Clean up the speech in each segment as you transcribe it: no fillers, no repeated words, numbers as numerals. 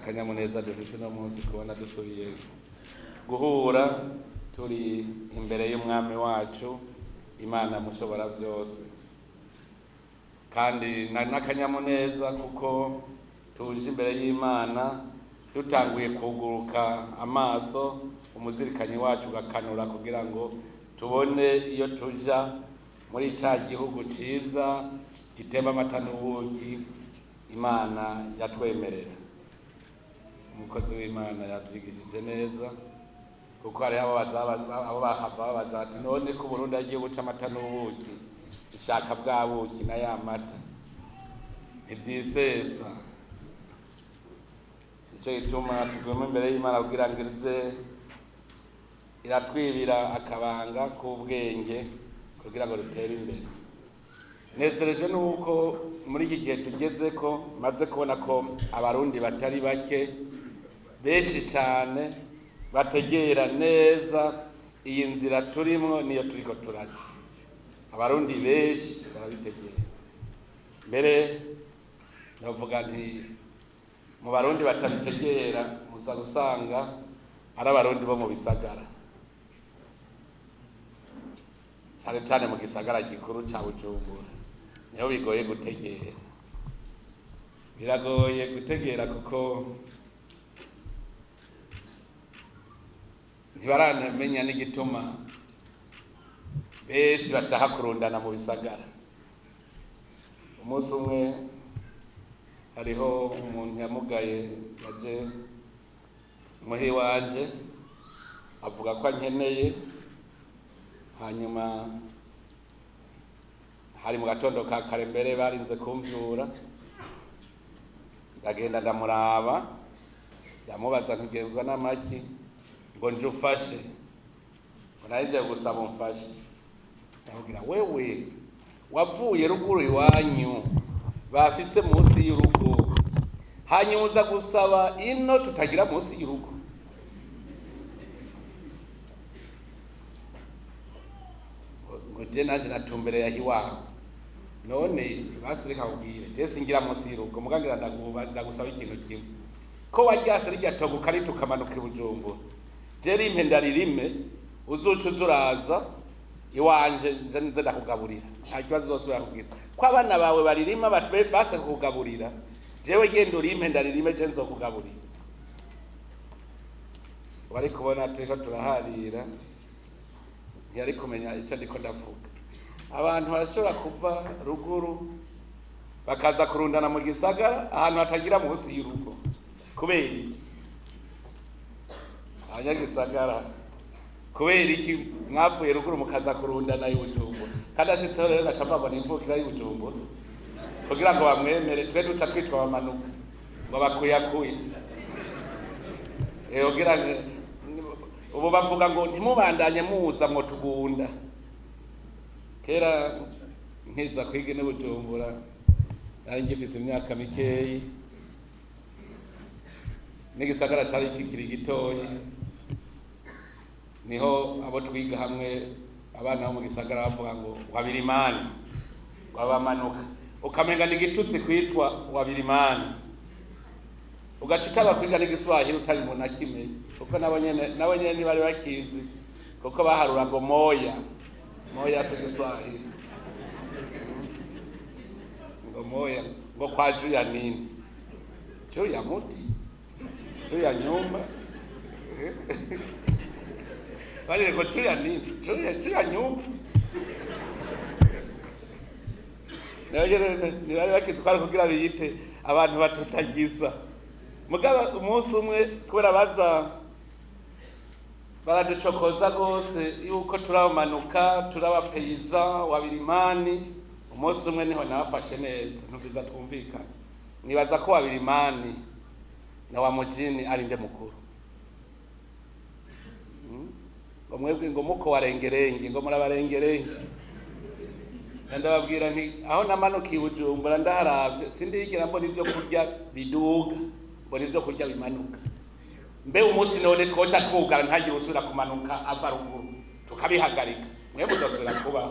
akanyamuneza dufise no munsi kubona dusubiye guhura turi imbere y'umwami wacu Imana mushobora byose, kandi n'akanyamuneza kuko tuje imbere y'Imana dutanguye kuguruka amaso, umuzirikanyi wacu gakanura kugira ngo tubone iyo tuja muri cya gihugu ciza gitemba amata n'ubuki Imana yatwemerera. Umukozi w'Imana yavyigishije neza, kuko hari abo babaza ati none ko Burundi agiye guca amata n'ubuki, ishaka bwa buki na ya mata ntivyisesa. Ico gituma tuguma imbere y'Imana kugira ngo ize iratwibira akabanga k'ubwenge kugira ngo dutere imbere. Nezerejwe nuko muri iki gihe tugeze ko maze kubona ko abarundi batari bake benshi cyane bategera neza iyi nzira turimwo niyo turiko turaca. Abarundi benshi barabitegera. Mbere navuga nti mu barundi batabitegera muza gusanga ari abarundi bo mu bisagara, cyane cyane mu gisagara gikuru ca Bujumbura niho bigoye gutegera. Biragoye gutegera kuko ntibaramenya n'igituma benshi bashaka kurundana mu bisagara. Umunsi umwe hariho umuntu yamugaye yaje muhi wanje avuga ko ankeneye, hanyuma hari mu gatondo ka kare mbere barinze kumvyura, ndagenda ndamuraba ndamubaza ntugenzwa n'amaki ngo nje ufashe, ngo naje gusaba umfashe. Ndamubwira wewe wavuye ruguru iwanyu bafise munsi y'urugo, hanyuma uza gusaba ino tutagira munsi y'urugo. Ngo je naje natumbere ya hiwawe, none basireka kubwire je singira munsi y'urugo, mugangira ndagusaba ikintu kimwe, ko waryase rijya togo kari tukamanuka i Bujumbura, je rimpe ndaririme uzuca uzuraza iwanje nze ndakugaburira, nta kibazo uzosubira kubwira ko abana bawe baririma base kukugaburira, jewe genda urimpe ndaririme je nzokugaburira. Bari kubona turiko turaharira ntiyari kumenya icyo ndiko ndavuga. Abantu barashobora kuva ruguru bakaza kurundana mu gisagara ahantu hatagira munsi y'urugo. Kubera iki? Abanyagisagara kubera iki mwavuye ruguru mukaza kurundana i Bujumbura? Kandi ashitseho rero gacamagwa n'imvukira y'i Bujumbura kugira ngo bamwemere, twe duca twitwa bamanuka ngo bakuyakuye. Kugira ubu bavuga ngo ntimubandanye muza ngo tugunda. Kera nkiza kwiga i Bujumbura nari ngifise imyaka mikeyi, n'igisagara cari kikiri gitoyi, niho abo twiga hamwe abana bo mu gisagara bavuga ngo wabirimani wabamanuka, ukamenga n'igitutsi kwitwa wabirimani, ugaca utaba kwiga n'igiswahili utabibona kimwe, kuko nabo nyene ntibari bakizi, kuko baharura ngo moya si Kiswahili, ngo moya ngo kwa juu ya nini, juu ya muti, juu ya nyumba wale ngo juu ya nini, juu ya nyumba. Nibari bakitwara kugira biyite abantu batutagiza. Mugaba umunsi umwe kubera baza baraducokoza gose yuko turabamanuka turabapeyiza wabirimani, umunsi umwe niho nafashe neza ntubiza twumvikana, nibaza ko wabirimani na wa mujini ari nde mukuru. Ngo mwebwe ngo muko warengerenge, ngo murabarengerenge. Ndababwira nti aho namanuka i Bujumbura ndaharavye sindigera mbona ivyo kurya biduga, mbona ivyo kurya bimanuka. Mbe umunsi none twoca twugara ntagire usubira kumanuka ava ruguru tukabihagarika, mwebwe uzosubira kuba.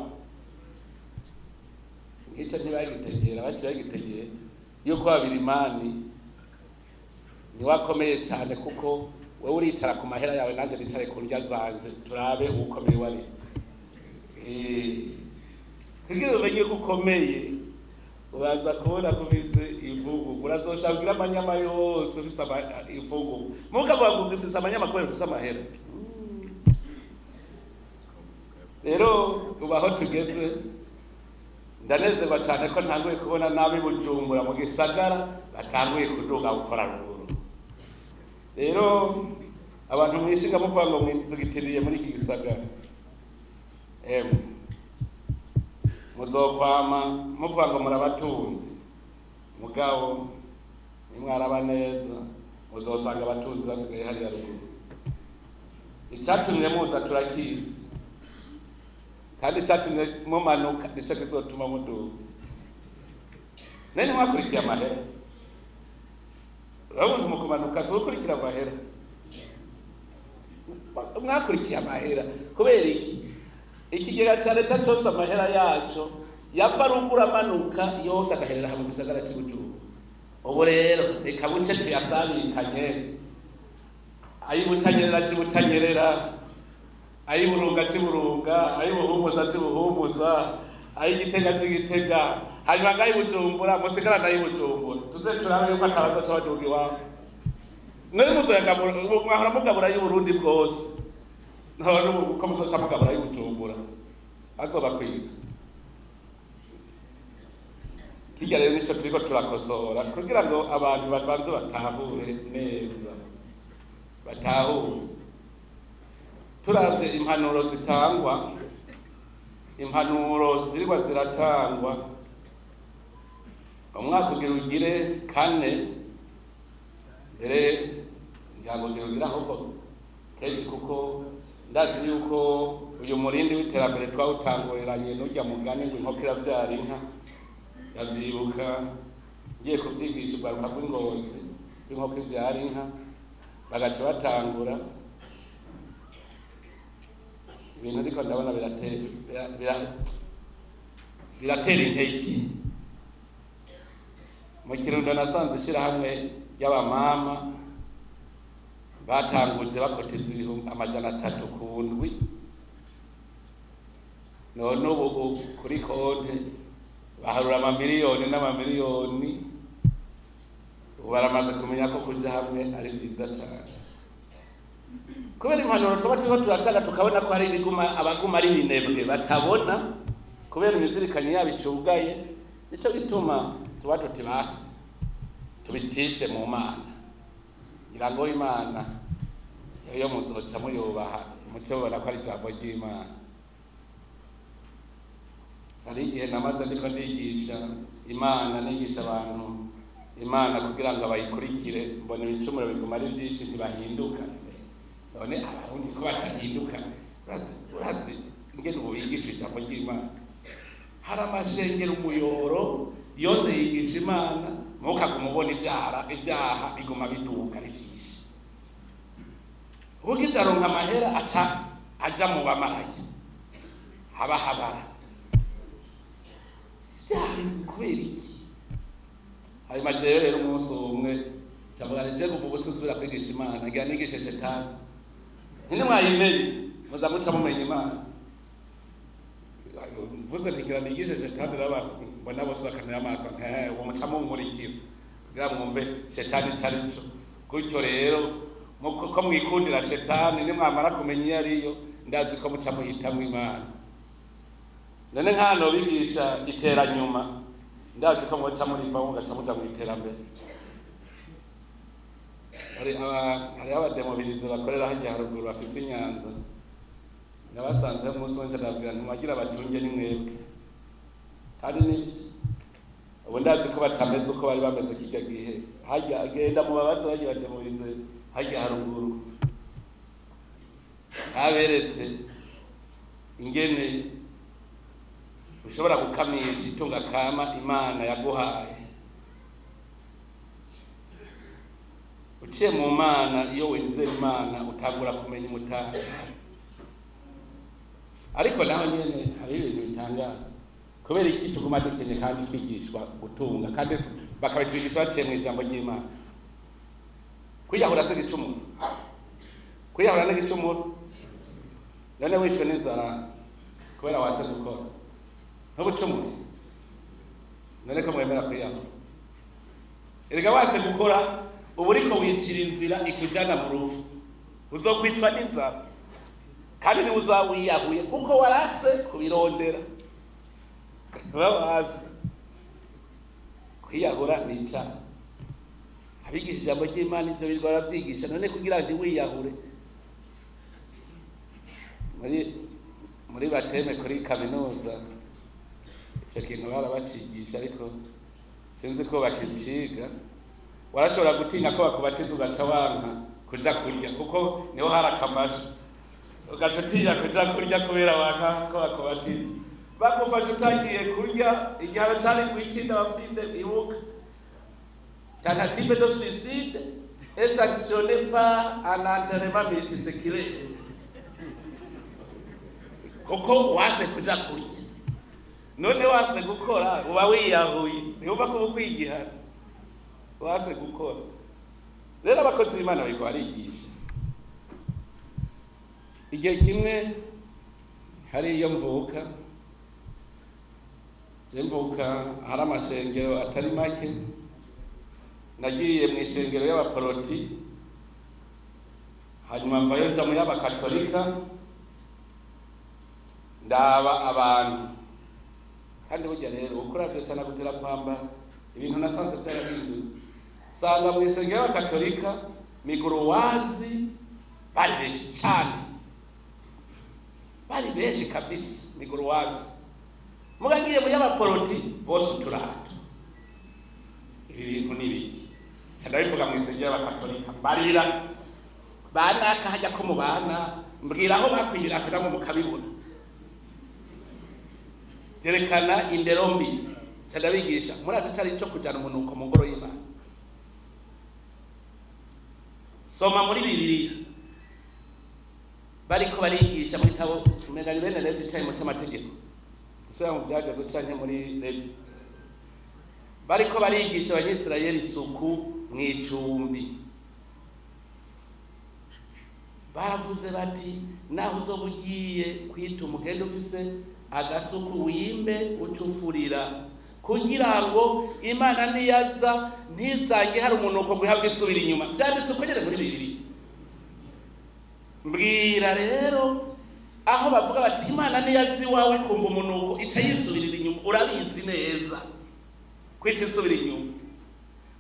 Icyo ntibagitegera, baciye bagitegera yuko wabirimani niwakomeye cyane kuko wowe uricara ku mahera yawe nanjye nicare ku ndya zanje turabe ukomeye wari kugira umenye ko ukomeye uraza kubona kubize ivugu urazoshabwira amanyama yose ufise ivugu mukavuga ngo ufise amanyama kubera ufise amahera. Rero ubaho tugeze ndanezerwa cyane ko ntanguye kubona nabi Bujumbura mu gisagara batanguye kuduga gukora ruguru. Rero abantu mwishinga muvuga ngo mwizigitiriye muri iki gisagara muzokwama muvuga ngo murabatunzi mugabo nimwaraba neza muzosanga abatunzi basigaye hariya ruguru. Icyatumye muza turakizi kandi icyatumye mumanuka nicyo kizotuma muduga. Nene mwakurikiye amahera urabona mu kumanuka si ukurikira amahera mwakurikiye amahera kubera ikigega cya leta cyose amahera yacu yapfa ruguru amanuka yose agaherera hamwe gisagara cy'Ubujumbura. Ubu rero reka buce tuyasabikanye ayibutanyerera kibutanyerera ayiburunga kiburunga ayibuhumuza kibuhumuza ayigitega kigitega hanyuma ngayibujumbura musigara ndayibujumbura tuze turabe yuko atabaza cyabadugi wawe nari muzoyagamura mwahora mugabura y'Uburundi bwose none uko muzoca mugabura y'Ubujumbura azoba kwiga. Kirya rero nicyo turiko turakosora kugira ngo abantu babanze batahure neza batahure. Turavye impanuro zitangwa impanuro zirwa ziratangwa umwaka ugira ugire kane mbere ngira ngo ugire ahubwo kenshi kuko ndazi yuko uyu murindi w'iterambere twawutanguranye n'ujya mugani ngo inkoko iravyara inka yavyibuka ngiye kuvyigisha urwaruka rw'Ingozi rw'inkoko ivyara inka bagaca batangura ibintu ariko ndabona biratera intege. Mu Kirundo nasanze ishirahamwe ry'abamama batanguje bakoteza ibihumbi 300 ku ndwi none ubu kuri konte baharura amamiliyoni n'amamiliyoni. Ubu baramaze kumenya ko kuja hamwe ari vyiza cyane kubera impanuro tuba turiko turatanga tukabona ko hari abaguma ari binebwe batabona kubera imizirikanye yabo icugaye. Nico gituma tuba tuti basi tubicishe mu Mana ngira ngo Imana iyo muzoca muyubaha muce mubona ko ari ijambo ry'Imana. Hari igihe namaze ndiko ndigisha Imana nigisha abantu Imana kugira ngo abayikurikire mbona ibicumuro biguma ari vyinshi ntibahinduka. None abarundi ko batahinduka urazi ingene ubu bigisha ijambo ry'Imana hari amashengero umuyoro yose yigisha Imana mukakumubona ibyaha biguma biduka ari vyinshi. Ugize aronka amahera aja mu bamaraye habara kubera iki. Hanyuma jewe rero umunsi umwe cyangwa nje kuvuga usubira kwigisha Imana ngira nigishe Shetani nini mwayimenye muza muca mumenye Imana vuze ntigira nigishe Shetani n'abantu mbona bose bakanira amaso uwo muca munkurikira kugira mwumve Shetani carico. Gutyo rero ko mwikundira Shetani nimwamara kumenya iyo ariyo ndazi ko muca muhitamwo Imana. None nkano bigisha iteranyuma ndazi ko muca muriva mugaca muja mw'iterambere. Hari abademobilize bakorera hajya haruguru bafise Inyanza nabasanze umunsi wose ndabwira ntiwagira abatunge ni mwebwe kandi niki ubu ndazi ko batameze uko bari bameze kijya gihe hajya agenda mu babazo bagiye bademobilize hajya haruguru aberetse ingene ushobora gukamisha itunga kama Imana yaguhaye uciye mu Mana. Iyo wizera Imana utangura kumenya umutanga ariko naho nyene hari ibintu bitangaza kubera iki tuguma dukenye kandi twigishwa gutunga kandi bakabitwigisha baciye mu ijambo ry'Imana. kwiyahura se igicumuro, kwiyahura n'igicumuro. None wishwe n'inzara kubera wase gukora ntubucumuye, none ko mwemera kwiyahura? Erega wase gukora ubu uriko wicira inzira ikujana mu ruvu, uzokwicwa n'inzara kandi niwe uzaba wiyahuye kuko warase kubirondera. Babazi kwiyahura ni icyaha. Abigisha ijambo ry'Imana ibyo birirwa barabyigisha, none kugira ngo wiyahure muri bateme kuri kaminuza icyo kintu barabacigisha, ariko sinzi ko bakiciga. Warashobora gutinya ko bakubatiza ugaca wanka kuja kurya kuko niho hari akamaji, ugaca utinya kuja kurya kubera wanka ko bakubatiza. Bakufasha utagiye kurya, igihano cari kwikinda bafinde ibuka tentative de suicide est sanctionné par un enterrement multiséculaire. Kuko wase kuja kurya, none wase gukora uba wiyahuye, ntiwumva ko ukwigihana wase gukora. Rero abakozi b'Imana bariko barigisha. Igihe kimwe hari iyo mvuka hari amashengero atari make, nagiye mu ishengero y'abaporoti, hanyuma mvayo nja mu y'abakatolika, ndaba abantu kandi burya rero ukuravye cyane gutera kwamba ibintu nasanze byarahindutse. Sanga mu ishengero y'abakatolika miguruwazi bari benshi cyane, bari benshi kabisa miguruwazi. Mugangiye mu y'abaporoti bose uturato, ibi bintu n'ibiki ndabivuga mu ishengero y'abakatolika barira banaka hajya ko mu bana mbwira aho bakwirira kugira ngo mukabibura. Jerekana indero mbi ndabigisha, murazi cyari cyo kujana umunuko mu ngoro y'Imana. Soma muri Bibiliya bariko barigisha mu gitabo umegani bene Levi cyane mu cy'amategeko, usanga mu byagazo cyane muri Levi bariko barigisha abanyisirayeli isuku mu icumbi. Bavuze bati naho uzoba ugiye kwita umugende ufise agasuku wimbe ucufurira, kugira ngo Imana niyaza ntisange hari umunuko guhabwa isubira inyuma. Byanditse uko nyene muri Bibiliya. Mbwira rero aho bavuga bati Imana niyaza iwawe kumva umunuko ica yisubirira inyuma, urabizi neza kwica isubira inyuma.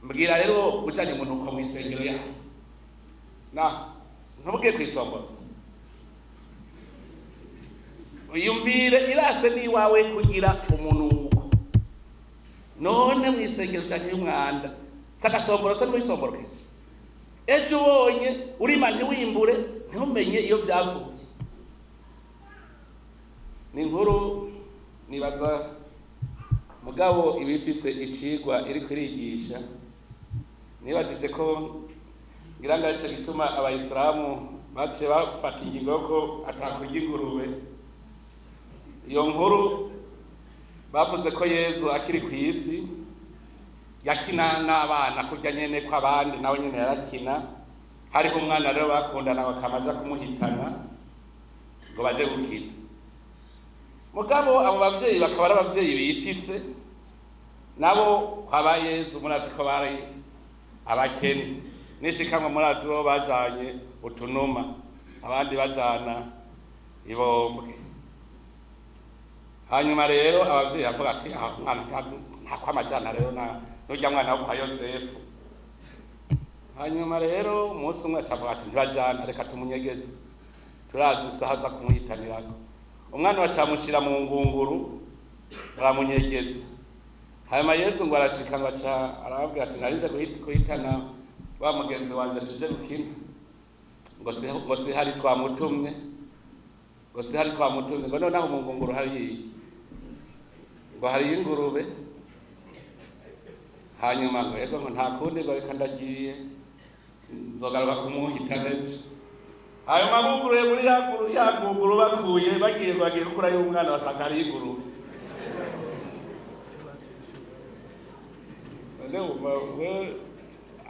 Mbwira rero ujanye umunuko mu isengero yawe, na ntubwiye kwisomboza, uyumvire irase n'iwawe kugira umunuko. None mu isengero cyane y'umwanda sagasomboroza n'uwisomborokeje, ejo ubonye urima ntiwimbure ntumenye iyo byavuye. Ni inkuru nibaza mugabo ibifise icigwa iri kurigisha. Nibajije ko ngira ngo aricyo gituma abayisilamu baciye bafata ingingo ko atakurya ingurube. Iyo nkuru bavuze ko Yezu akiri ku isi yakina n'abana kurya nyene ko abandi nawe nyene yarakina. Hariho umwana rero bakundana bakamaja kumuhitana ngo baje gukina. Mugabo abo bavyeyi bakaba ari abavyeyi bifise nabo kwaba Yezu murazi ko bari abakene, nishikamwe murazi bo bajanye utunuma, abandi bajana ibombwe. Hanyuma rero abavyeyi bavuga ati mwana ntakwamajana rero nurya mwana wo kwa Yozefu. Hanyuma rero umunsi umwe acavuga ati ntibajana, reka tumunyegeze, turazi isaha za kumuhitanirako. Umwana bacamushira mu ngunguru baramunyegeza. Hanyuma Yezu ngo arashika ngo aca arababwira ati narije kuhitana wa mugenzi wanje tuje gukina, ngo si hari twamutumye, ngo noneho mu ngunguru hari iki, ngo hari ingurube. Hanyuma ngo yego ngo nta kundi ngo reka ndagiye nzogaruka kumuhitana ejo. Hanyuma buguruye muri ya ngunguru bakuye bagiye gukura y'umwana basanga hari ingurube.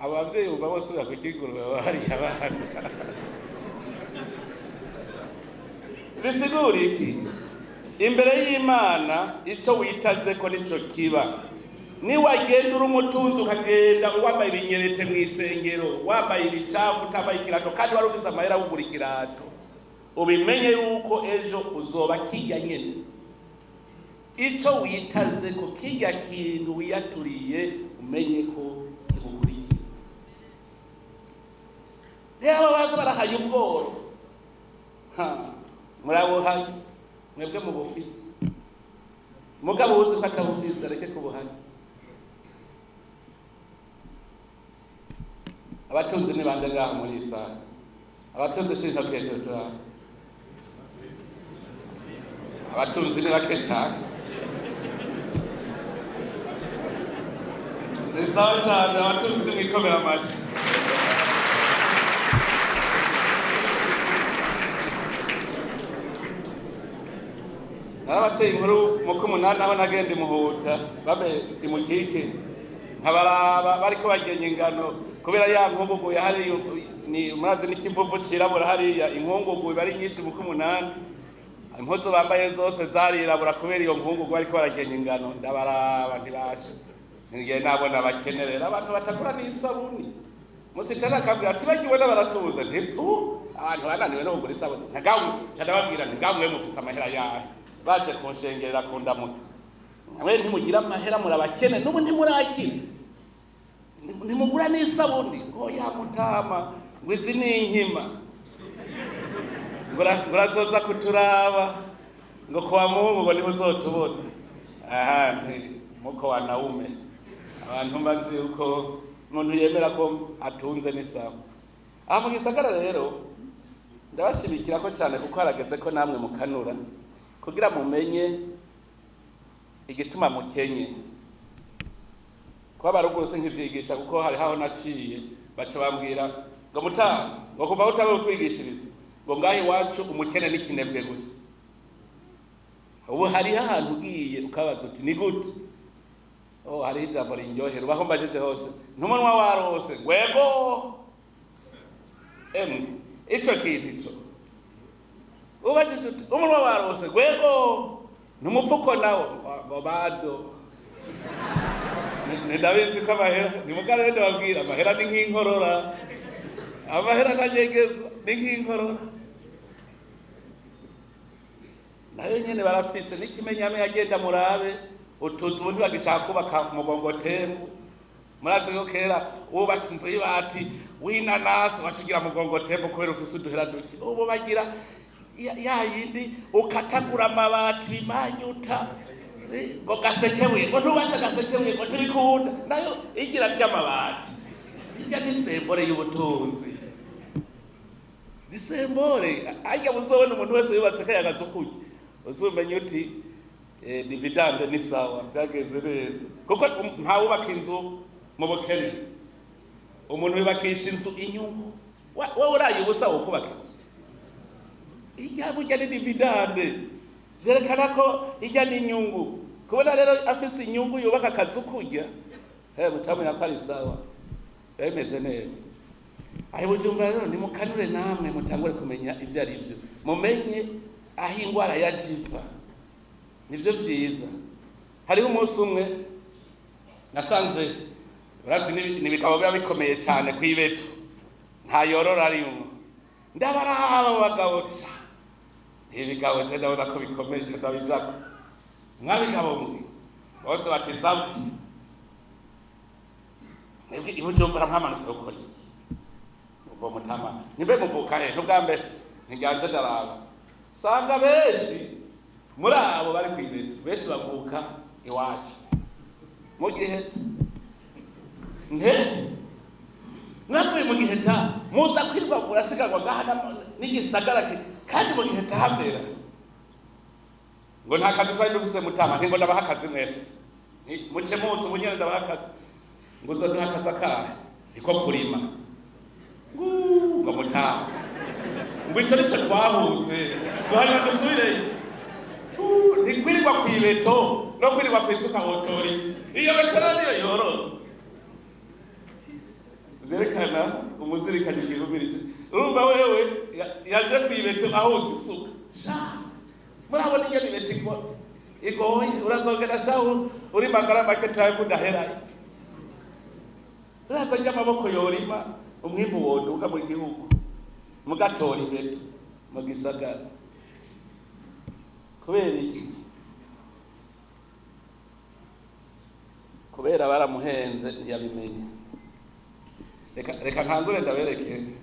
abavyeyi uba bose bakukigurube bari abana bisigura iki? Imbere y'Imana ico witaze ko nico kiba. Ni wagenda uri umutunzi ukagenda wambaye ibinyerete mw'isengero, wambaye ibicafu, utambaye ikirato, kandi wari ufise amahera yo kugura ikirato, ubimenye yuko ejo uzoba kirya nyene. Ico witaze ko kirya kintu wiyaturiye umenye ko kigukurikiye. Rero baza barahaye ubworo, murabuhaye mwebwe mu bufisi, mugabo uzi ko atabufisi areke kubuhanya. Abatunzi ni bande ngaha muri isa? Abatunzi shinto kwejo tura. Abatunzi ni bake cyane. Ni sawa cyane, abatunzi ni mwikomera amashi. Narabateye inkuru mu kumunani aho nagenda imuhuta babe imukike nkabaraba bariko bagenya ingano kubera ya nkungugu yahari ni murazi n'ikivuvu cirabura hariya inkungugu bari nyinshi mu kumunani impuzu bambaye zose zarirabura kubera iyo nkungugu bariko baragenya ingano ndabaraba ntibashe ngiye nabona bakenerera abantu batakura n'isabuni musitana kabwira ati bagiwe n'abaratuza ntipu abantu bananiwe no kugura isabuni ntagamwe cyadababwira ntigamwe mufise amahera yahe baje kunshengerera kundamutsa nawe ntimugira amahera murabakene n'ubu ntimurakira ntimugura n'isabuni ngo ya mutama ngo izi ni inkima ngurazoza kuturaba ngo kwa Mungu ngo niho uzotubona muko wanaume abantu mbazi uko umuntu yemera ko atunze n'isawa. Aha mu gisagara rero ndabashimikira ko cyane kuko harageze ko namwe mukanura kugira mumenye igituma mukenye. Kwa baruguru sinkivyigisha kuko hari haho naciye baca bambwira ngo mutama ngo kuva utawe utwigishiriza ngo ngahe wacu umukene n'ikinebwe gusa. Ubu hari ahantu ugiye ukabaza uti ni gute? Hari ijambo rinyohera ubaho mbajeje hose ntumunwa warose gwego ico kintu ico ubajije uti umunwa warose gwego numufuko nawo ngo bado ndabizi ko amahera ni mugare ndababwira amahera ni nk'inkorora, amahera ntanyegezwa ni nk'inkorora. Nayo nyene barafise n'ikimenyame yagenda murabe utuzi ubundi bagishaka kubaka mugongotembu. Murazi ko kera ubatse inzu y'ibati w'inanasi batugira mugongotembu kubera ufise uduhera duke. Ubu bagira ya yindi ukatagura amabati bimanyuta ngo gasekebuye ngo ntubatse gasekebuye ngo ntibikunda nayo igira by'amabati. Ijya ni sembore y'ubutunzi, ni sembore. Ajya muzobona umuntu wese yubatse kayagaza ukuye uzumenye uti dividende ni sawa byageze neza kuko ntawubaka inzu mu bukene. Umuntu yubakisha inzu inyungu, wowe uraye ubusa wo kubaka inzu. Ijya burya ni dividende zerekana ko ijya ni inyungu. Kubona rero afise inyungu yubaka akazu kurya mutamenya ko ari sawa bemeze neza. Aho Bujumbura rero nimukanure namwe mutangure kumenya ivyo ari byo, mumenye aho ingwara yajiva. Nivyo vyiza. Hariho umunsi umwe nasanze urazi n'ibigabo biba bikomeye cyane kwibeto nta yorora arimwo. Ndabaraba bagabo ibigabo je ndabona ko bikomeye ndabijako mwabigabo mwe bose batisabu nebwe ibujumbura mpamanutse gukora iki uvo mutama nimbe muvuka he ntugambe ntiganze ndaraba sanga benshi muri abo bari kwibeta benshi bavuka iwacu mu Giheta. Mwavuye mu Giheta muza kwirwa murasigagwa gahana n'igisagara kandi mu Giheta hambera ngo nta kazi twari dufise mutama ntingo ndabaha akazi mwese muce muzi ubunyene ndabaha akazi ngo uzo nta kazi akahe niko kurima ngo mutama ngo icyo nicyo twahunze duhanywa dusubireyo ntikwirirwa kw'ibeto no kwirirwa kw'isuka hotori iyo betera niyo yoroza zerekana umuzirikanye igihumirije. Urumva wewe yaje kwibeto aho uzisuka murabona ingene ibeti igoye urazogera shaho uri magara make tawe kudaherayo urazajya amaboko yorima umwimbu woduka mu gihugu mugatora ibeto mu gisagara kubera iki? Kubera baramuhenze ntiyabimenye. Reka nkangure ndabereke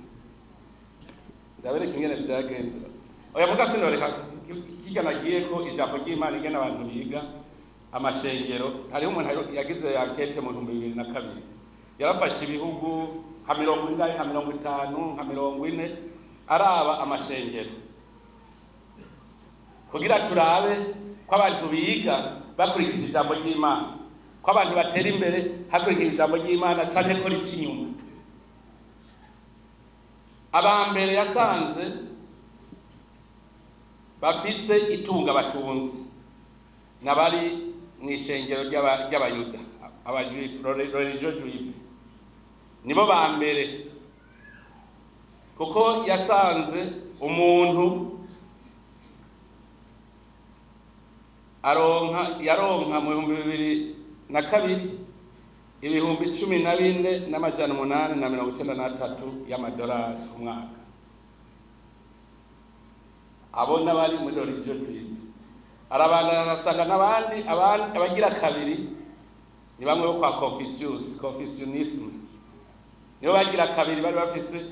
ingene byagenze. Oya mugasino reka kijya nagiye ko ijambo ry'Imana igena abantu biga amashengero. Hariho umuntu yagize yakete mu 2002 yarafashe ibihugu nka 40 nka 50 nka 40 araba amashengero kugira turabe ko abantu biga bakurikije ijambo ry'Imana, ko abantu batera imbere hakurikije ijambo ry'Imana cyane ko rikinyuma. Abambere yasanze bafise itunga batunze nabari mu ishengero ry'abayuda abajuif religion juif nibo bambere kuko yasanze umuntu yaronka mu 2002 ibihumbi 14,893 y'amadolari ku mwaka. Abo nabari muri religion juif arabana asanga n'abandi abagira kabiri ni bamwe bo kwa Confucianism nibo bagira kabiri bari bafise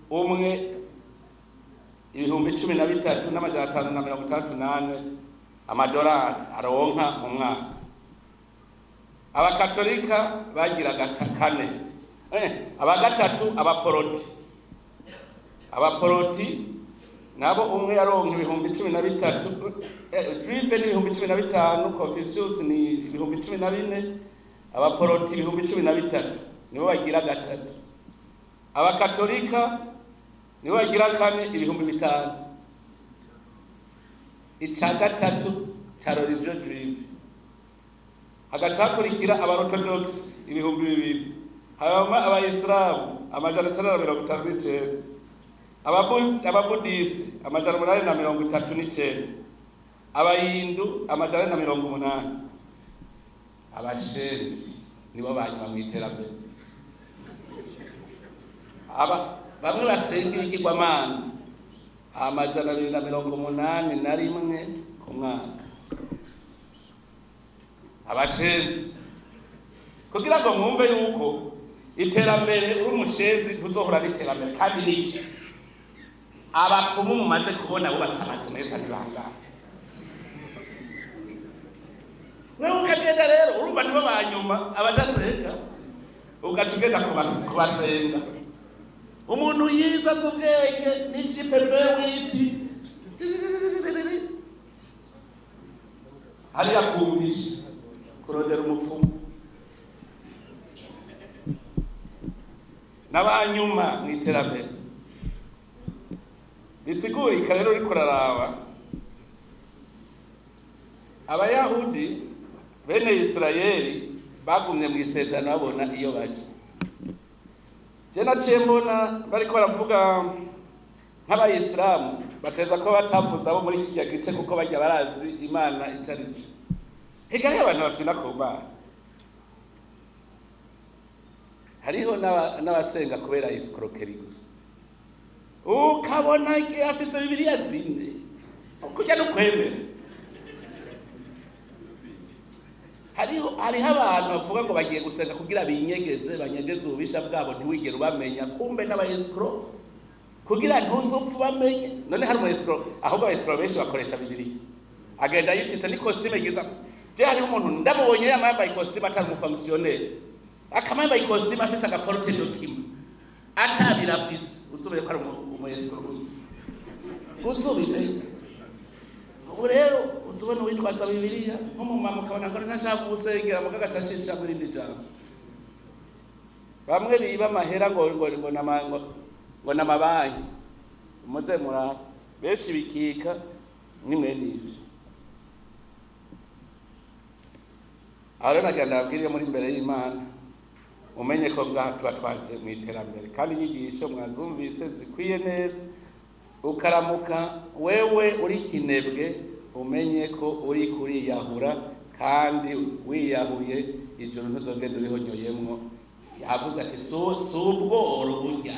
umwe ibihumbi 13,568 amadolari aronka mu mwaka. Abakatolika bagira kane abagatatu abaporoti nabo umwe yaronka ibihumbi 13 Juif ni ibihumbi 15 Confucius ni ibihumbi 14 abaporoti ibihumbi 13 nibo bagira gatatu. Abakatolika nibo bagira kane ibihumbi 5 ica gatatu cha religion juif. Hagacakurikira abarothodox ibihumbi 2 hanyuma abayisilamu 159 ababudist 139 abahindu 180 abashenzi nibo banyuma mu iterambere. Bamwe basenga ikigwamana 281 ku mwaka. Abashenzi kugira ngo mwumve yuko iterambere uri umushenzi tuzohora n'iterambere kandi niki abapfumu mumaze kubona bo batamaze neza nibanga. Wewe ukagenda rero urumva nibo banyuma abadasenga ugatugenda kubasenga. Umuntu yiza zubwenge n'ikipepe witi hariya kumbisha kurondera umupfumu n'abanyuma mu iterambere. Bisigurika rero uriko uraraba abayahudi bene Isirayeli bagumye mu isezerano babona iyo baje. Je naciye mbona bariko baravuga nk'abayisilamu bateza ko batavuza abo muri iki gice kuko bajya barazi Imana icarije. Higaye abantu bafina ku Mana. Hariho n'abasenga kubera escroquerie gusa. Ukabona iki afise Bibiliya zinde kujya no kwemera. Hariho abantu bavuga ngo bagiye gusenga kugira banyegeze ububisha bwabo ntiwigere ubamenya, kumbe n'abayescro kugira ntuzopfu bamenye. None hari umuscro ahubwo abayescro benshi bakoresha Bibiliya agenda yifise ni costume giza. Je hari umuntu ndamubonye yambaye costume atari umufonctionnaire akamamba costume afise agaporte document atabira afise uzobe ko ari umuscro uzobimenya. Ubu rero uzobona witwaza Bibiliya nk'umumama ukabona ko ntashaka gusengera mu kagatashisha muri ndijana. Bamwe biba amahera ngo namabanki umuze mura benshi bikika nimwe n'ivyo. Arona ganda abwiriye muri imbere y'Imana umenye ko tuba twaje mu iterambere kandi inyigisho mwazumvise zikwiye neza. Ukaramuka wewe uri kinebwe umenye ko uri kuriyahura kandi wiyahuye ijoro ntuzogenda urihonyoyemwo. Yavuze ati si ubworo burya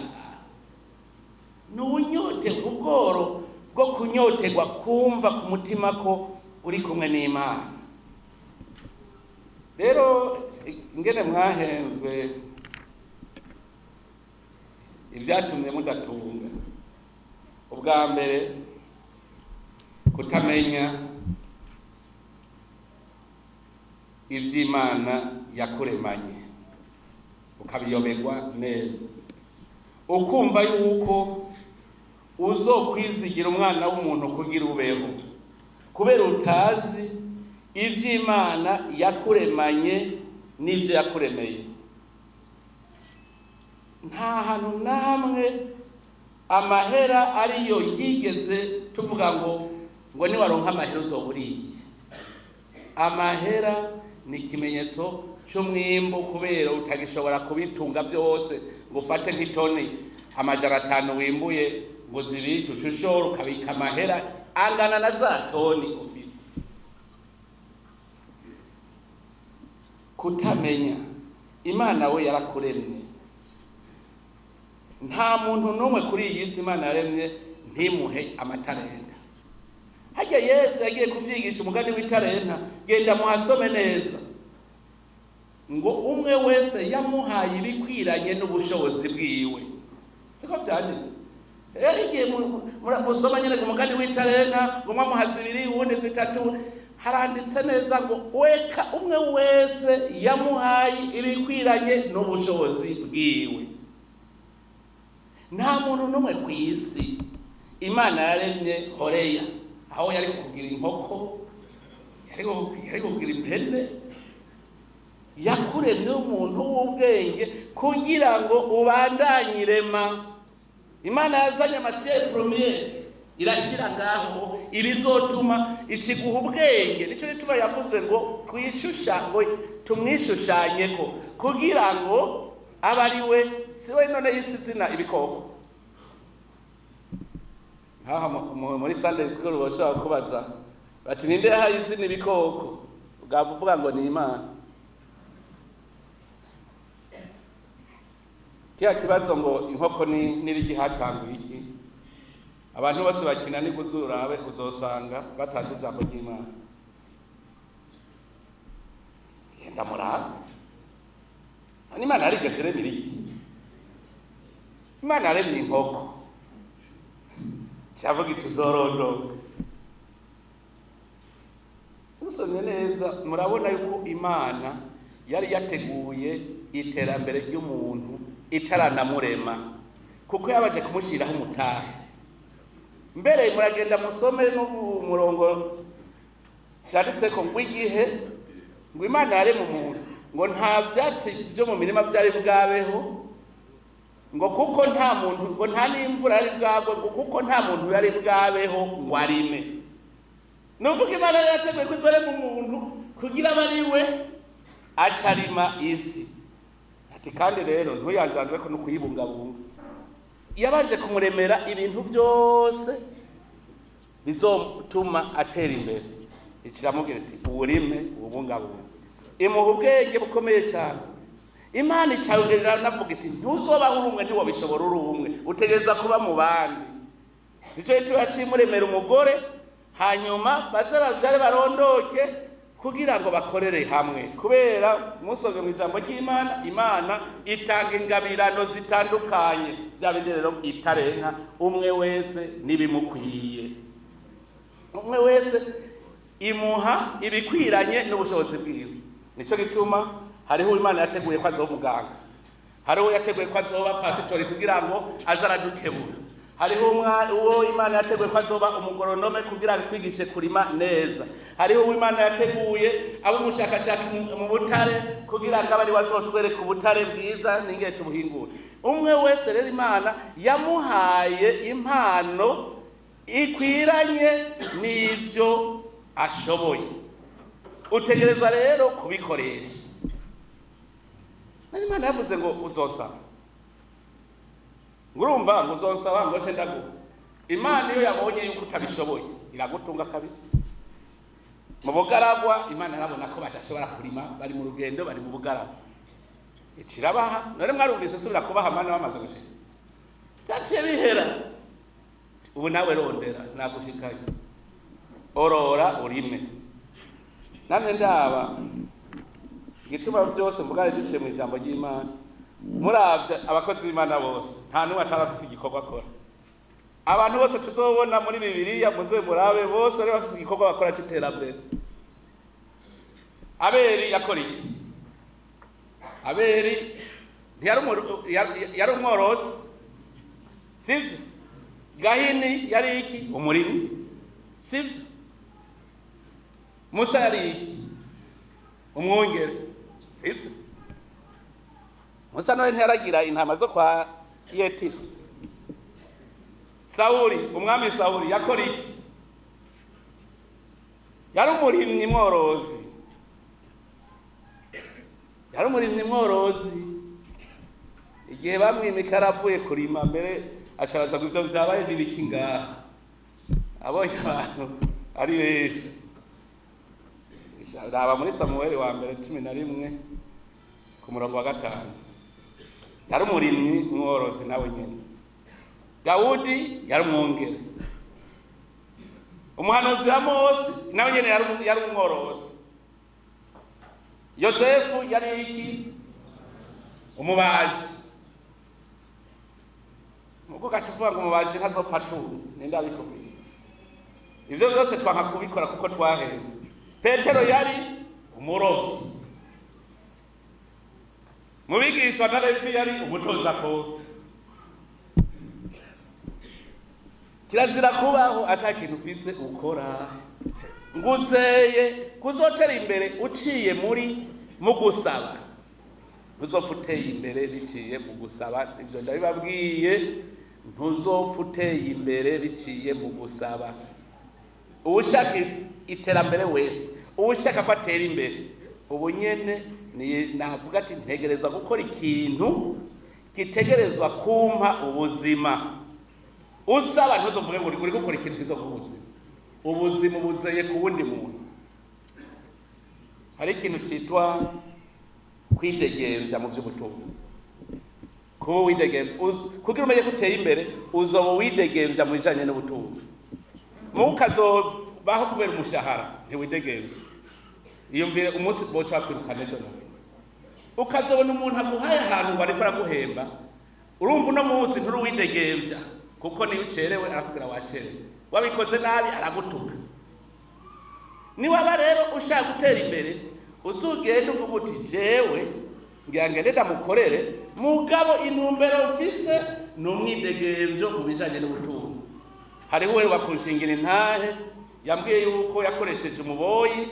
n'unyote ubworo bwo kunyotegwa kumva ku mutima ko uri kumwe n'Imana. Rero ingene mwahenzwe ibyatumye mudatunga, ubwa mbere kutamenya ivy'Imana yakuremanye ukabiyoberwa neza, ukumva yuko uzokwizigira umwana w'umuntu kugira ubeho, kubera utazi ivy'Imana yakuremanye n'ivyo yakuremeye. Nta hantu namwe amahera ariyo yigeze tuvuga ngo niwaronka amahera uzoburiye. Amahera ni ikimenyetso cy'umwimbo, kubera utagishobora kubitunga byose ngo ufate nk'itoni 500 wimbuye ngo zibike ushobora ukabika amahera angana na za toni ufise. Kutamenya Imana we yarakuremye. Nta muntu n'umwe kuri iyi si Imana yaremye ntimuhe amatalenta. Hajya Yesu yagiye kuvyigisha umugani w'italenta, genda muhasome neza ngo umwe wese yamuhaye ibikwiranye n'ubushobozi bwiwe. Siko vyanditse. Igihe musoma nyene ku mugani w'italenta ngo mwamuhaze 2 uwundi 3, haranditse neza ngo weka umwe wese yamuhaye ibikwiranye n'ubushobozi bwiwe. Nta muntu n'umwe ku isi Imana yaremye horeya, aho yari kugira inkoko, yari kugira impene. Yakuremye umuntu w'ubwenge kugira ngo ubandanyirema. Imana yazanye matière première irashira ngaho ibizotuma ikiguha ubwenge. Nico gituma yavuze ngo tumwishushanyeko kugira ngo abari we siwe none yisizina ibikoko. Haha muri Sunday school bashaka kubaza bati ninde yahaye izina ibikoko, ugavuga ngo ni Imana. Kiya kibazo ngo inkoko nirigi hatanguye iki, abantu bose bakina ni kuzurabe uzosanga batazi ijambo ry'Imana. Genda murabe Imana yarigeze iremera iki? Imana yaremye inkoko cyavuga ituzorondo. Usomye neza murabona yuko Imana yari yateguye iterambere ry'umuntu itaranamurema, kuko yabaje kumushiraho umutahe. Mbere muragenda musome n'umurongo cyanditse ko ngo igihe ngo Imana yaremye umuntu ngo nta byatsi byo mu mirima byari bwabeho, ngo kuko nta muntu, ngo nta n'imvura yari bwagwe, ngo kuko nta muntu yari bwabeho ngo arime. Nuvuga Imana yateguye kwizorema umuntu kugira abari we acarima isi. Ati kandi rero ntuyanjanjwe ko no kuyibungabunga. Yabaje kumuremera ibintu byose bizotuma atera imbere. Ikiramubwira ati uburime ubungabunga. Imuha ubwenge bukomeye cyane. Imana icawugerera navuga iti ntuzobaho urumwe ntiwabishobora urumwe, utegereza kuba mu bandi. Nico yacimuremera umugore, hanyuma baze bavyare barondoke kugira ngo bakorere hamwe. Kubera musoze mu ijambo ry'Imana, Imana itanga ingabirano zitandukanye. Bya bindi rero itarenka umwe wese nibimukwiye. Umwe wese imuha ibikwiranye n'ubushobozi bwiwe. Nico gituma hariho Imana yateguye ko azoba muganga, hariho yateguye ko azoba pasitori kugira ngo azaradukebura, hariho uwo Imana yateguye ko azoba umugoronome kugira ngo twigishe kurima neza, hariho Imana yateguye abo mushakashaka mu butare kugira ngo abari bazotwereka ubutare bwiza ninge tubuhingura. Umwe wese rero Imana yamuhaye impano ikwiranye n'ivyo ashoboye. Utegereza rero kubikoresha. Imana yavuze ngo uzosaba. Ngurumva ngo uzosaba ngo ndagu. Imana iyo yabonye yuko utabishoboye iragutunga kabisa. Mu bugaragwa Imana nabona ko badashobora kurima, bari mu rugendo, bari mu bugaragwa. Ikirabaha none mwarumvise subira kubaha Mana bamaze gushika. Cyaciye bihera. Ubu nawe rondera nagushikaye. Orora urime. Namwe ndaba gituma byose mvugare duciye mu ijambo ry'Imana. Muravye abakozi b'Imana bose nta numwe atarafise igikorwa akora. Abantu bose tuzobona muri Bibiliya muze murabe bose ari bafise igikorwa bakora cy'iterambere. Abeli yakora iki? Abeli yari umworozi, sivyo? Gahini yari iki? Umurimi, sivyo? Musa yari iki? Umwungere, sivyo? Musa nawe ntiyaragira intama zo kwa Yetiro. Sauli, umwami Sauli yakora iki? Yari umurimyi mworozi. Yari umurimyi mworozi. Igihe bamwimika aravuye kurima mbere acabaza ngo ivyo byabaye n'ibiki ngaha. Abonye abantu ari benshi. Raba muri Samueli wa mbere 11 ku murongo wa 5. Yari umurimyi mworozi nawe nyene. Daudi yari umwungere. Umuhanuzi wa Mose nawe nyene yari umworozi. Yosefu yari iki? Umubaji. Muko kashifuwa ngo umubaji ntazopfa atunze. Ninde abikubwiye? Ivyo byose twanka kubikora kuko twahenze. Petero yari umurovyi. Mubigishwa na Levi yari umutoza ko. Kirazira kubaho atakintu ufise ukora. Nguzeye kuzotera imbere uciye mu gusaba. Ntuzofuteye imbere biciye mu gusaba. Ivyo ndabibabwiye, ntuzofuteye imbere biciye mu gusaba. Ushaka iterambere wese, ushaka ko atera imbere, ubu nyene navuga ati ntegerezwa gukora ikintu gitegerezwa kumpa ubuzima. Usaba ntuzovuge ngo uri gukora ikintu kizoguha ubuzima. Ubuzima buzeye ku wundi muntu. Hari ikintu citwa kwidegemvya mu vy'ubutunzi. Kuba widegemvya kugira umenye gutera imbere uzoba widegemvya mu bijanye n'ubutunzi. Mukazobaho kubera umushahara ntiwidegemvya. Iyumvire umunsi boca kwirukana ejo nawe. Ukazobona umuntu aguhaye ahantu bariko araguhemba. Urumva uno munsi nturuwidegemvya kuko niyo ucerewe arakubwira wacerewe. Wabikoze nabi aragutuka. Niwaba rero ushaka gutera imbere uzugenda uvuga uti jewe ngira ngende ndamukorere mugabo intumbero ufise n'umwidegemvyo mu bijanye n'ubutunzi. Hari uwe wakunshingira intahe yambwiye yuko yakoresheje umuboyi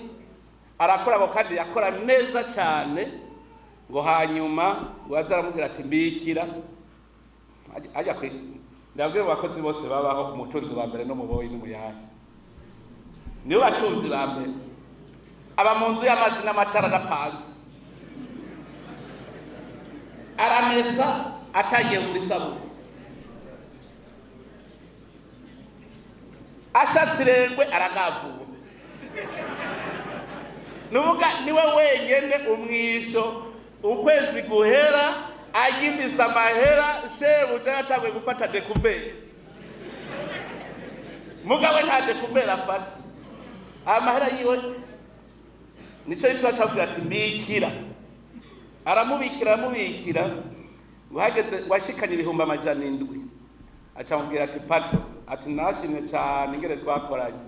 arakora ngo kandi yakora neza cyane ngo hanyuma ngo azaramubwira ati mbikira ajya kwe ndabwiye abakozi bose babaho umutunzi wa mbere no muboyi n'umuyahe niwe batunzi ba mbere aba mu nzu y'amazi n'amatara n'apanze aramesa atagiye muri sabuni ashatse irengwe aragavuwe nuvuga niwe wenyene umwisho ukwezi guhera agifise amahera shebuja yatangwe gufata dekuvere mugawe nta dekuvere afata amahera yiwe nico yitwa cyabwira ati mbikira aramubikira ngo hageze washikanye ibihumbi amajana 7 acamubwira ati pato ati nashimye cyane ingere twakoranye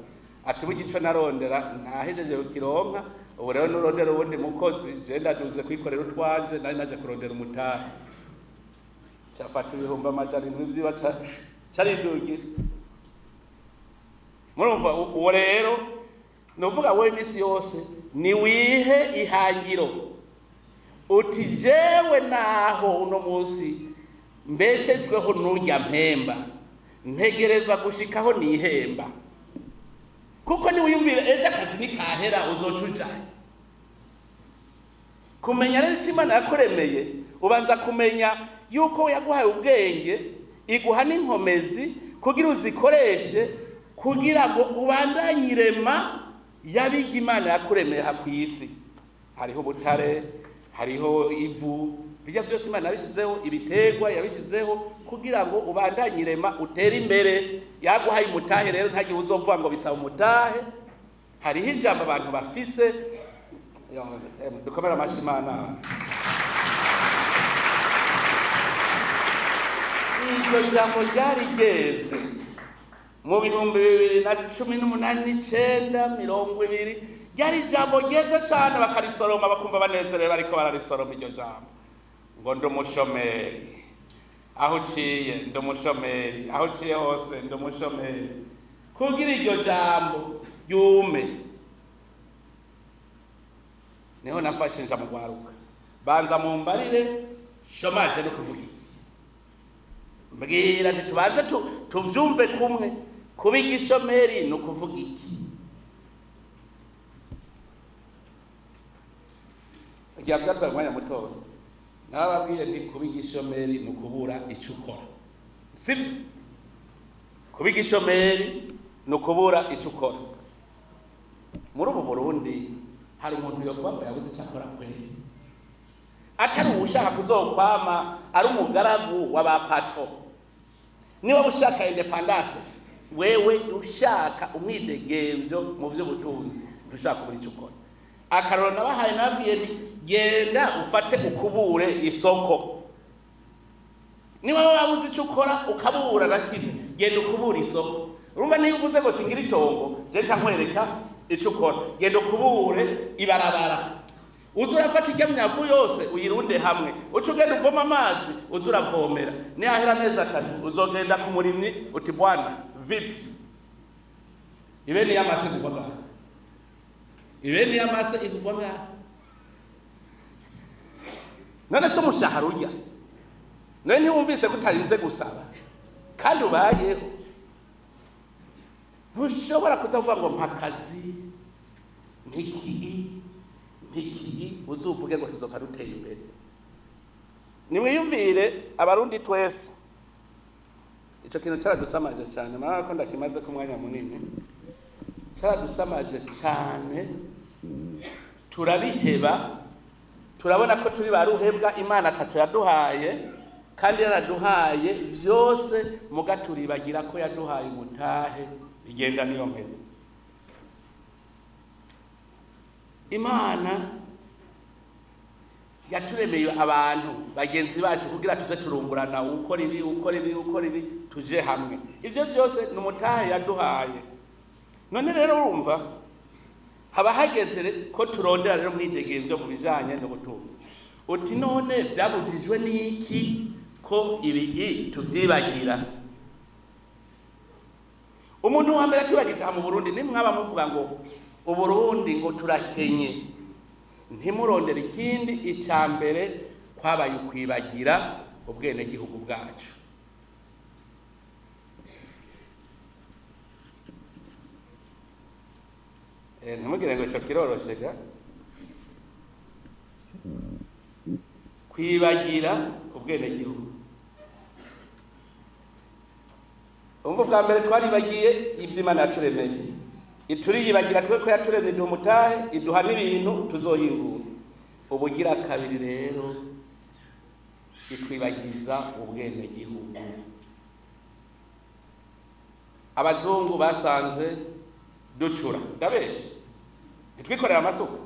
ati bugico narondera nahejeje ukironka ubu rero nurondera ubundi mukozi je ndaduze kwikorera utwanje nari naje kurondera umutahe cyafata ibihumbi amajana 7 vyiba cari ndugira murumva uwo rero novuga we misi yose ni wihe ihangiro uti jewe naho uno munsi mbeshejweho nurya mpemba ntegerezwa gushikaho nihemba kuko ni wiyumvira ejo akazi nikahera uzocuja kumenya rero Imana yakuremeye ubanza kumenya yuko yaguhaye ubwenge iguha n'inkomezi kugira uzikoreshe kugira ngo ubandanye irema yabiga Imana yakuremeye ha ku isi. Hariho ubutare, hariho ivu, bijya byose Imana yabishizeho, ibitegwa yabishizeho kugira ngo ubandanye irema utere imbere. Yaguhaye umutahe rero ntagiye uzovuga ngo bisaba umutahe. Hariho ijambo abantu bafise dukomera amashi Imana. Iryo jambo ryarigeze mu 2018-20 ryari ijambo ryeze cyane, bakarisoroma bakumva banezerewe bariko bararisoroma iryo jambo ngo ndumushomeri aho uciye, ndumushomeri aho uciye hose, ndumushomeri. Kugira iryo jambo yume niho nafashe nja mu gwaruka, banza mumbarire shomaje no kuvuga iki, mbwira ntitubanze tuvyumve kumwe. Kuba igishomeri no kuvuga iki? Igihe twatwaye umwanya muto nababwiye nti kuba igishomeri no kubura icyo ukora, sibyo? Kuba igishomeri no kubura icyo ukora. Muri ubu Burundi hari umuntu yovuga ngo yabuze icyo akora kweli, atari ushaka kuzokwama ari umugaragu w'abapato. Niba ushaka independence, wewe ushaka umwidegemvyo mu vy'ubutunzi, ndushaka kubura icyo ukora. Akaroro nabahaye nabwiye nti genda ufate ukubure isoko. Niba wabuze icyo ukora ukabura gakiri, genda ukubura isoko. Urumva niyo uvuze ngo singira itongo je nca nkwereka icyo ukora, genda ukubure ibarabara. Uzurafata icyamyavu yose uyirunde hamwe, uco ugenda uvoma amazi uzuravomera. Ni ahera amezi 3 uzogenda ku murimyi uti bwana vipi, ibe ni amase kubaga, ibe ni amase ikubaga. None se umushahara urya, none ntiwumvise ko utarinze gusaba kandi ubayeho. Ntushobora kuzavuga ngo mpakazi niki uzuvuge ngo tuzoka duteye imbere. Nimwiyumvire abarundi twese, ico kintu caradusamaje cyane, mara ko ndakimaze ku mwanya munini, caradusamaje cyane. Turabiheba, turabona ko turi baruhebwa. Imana atatu yaduhaye kandi yaraduhaye vyose, mugaturibagira ko yaduhaye umutahe bigenda niyo mpezi. Imana yaturemeye abantu bagenzi bacu kugira tuze turungurana, ukora ibi tuje hamwe. Ivyo byose numutahe yaduhaye. None rero urumva haba hageze ko turondera rero mwidegenzo mu bijanye no gutunza. Uti none byabujijwe niki ko ibi tuvyibagira? Umuntu wa mbere atwibagita mu Burundi ni mwaba muvuga ngo Uburundi ngo turakenye, ntimurondera ikindi. Icambere kwabaye ukwibagira ubwene gihugu bwacu. Ntimugire ngo ico kiroroshega kwibagira ubwene gihugu. Umva bwa mbere twaribagiye iby'Imana yaturemeye, ituriyibagira twe ko yaturemye iduha umutahe, iduha n'ibintu tuzohingura. Ubugira kabiri rero itwibagiza ubwene gihugu. Abazungu basanze ducura, ndabeshe nitwikorera amasuka.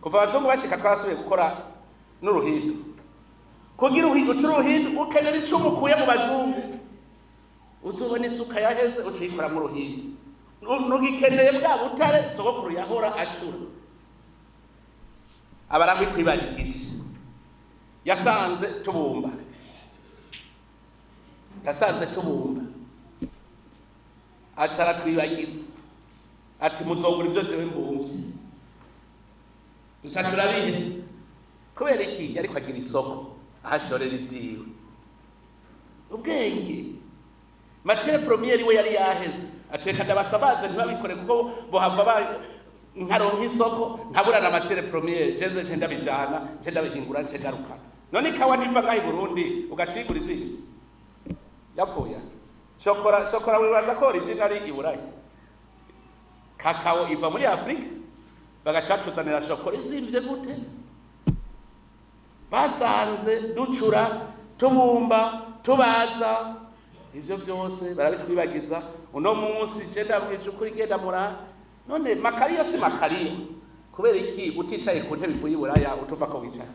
Kuva abazungu bashika twarasubiye gukora n'uruhindu. Kugira ucura uruhindu ukenera icumu ukuye mu bazungu, uzobona isuka yaheze ucikora mu ruhindu. Nugikeneye bwa butare sogokuru yahora acura. Abarangwi kwibarigije yasanze tubumba, acara twibagiza ati muzogura ibyo tewe mbumvye. Duca turabihe kubera iki? Ariko agira isoko ahashorera ivyiwe. Ubwenge matière première we yari yaheze, ateka ndabasabaze ntibabikore kuko bohava nkaronka isoko nkaburana matière première, jenze ndabijana ndabihingura ngarukana. none ikawa niva ngaho i Burundi ugacigura izindi yapfuye. Shokora wibaza ko original i Burayi. Kakao iva muri Afrika bagaca batuzanira shokora izimvye gute. Basanze ducura tubumba tubaza ivyo vyose barabitwibagiza. Uno munsi je ndabwije ukuri genda mura none makariyo si makariyo kubera iki uticaye ku ntebe ivuye i Buraya utuva ko wicara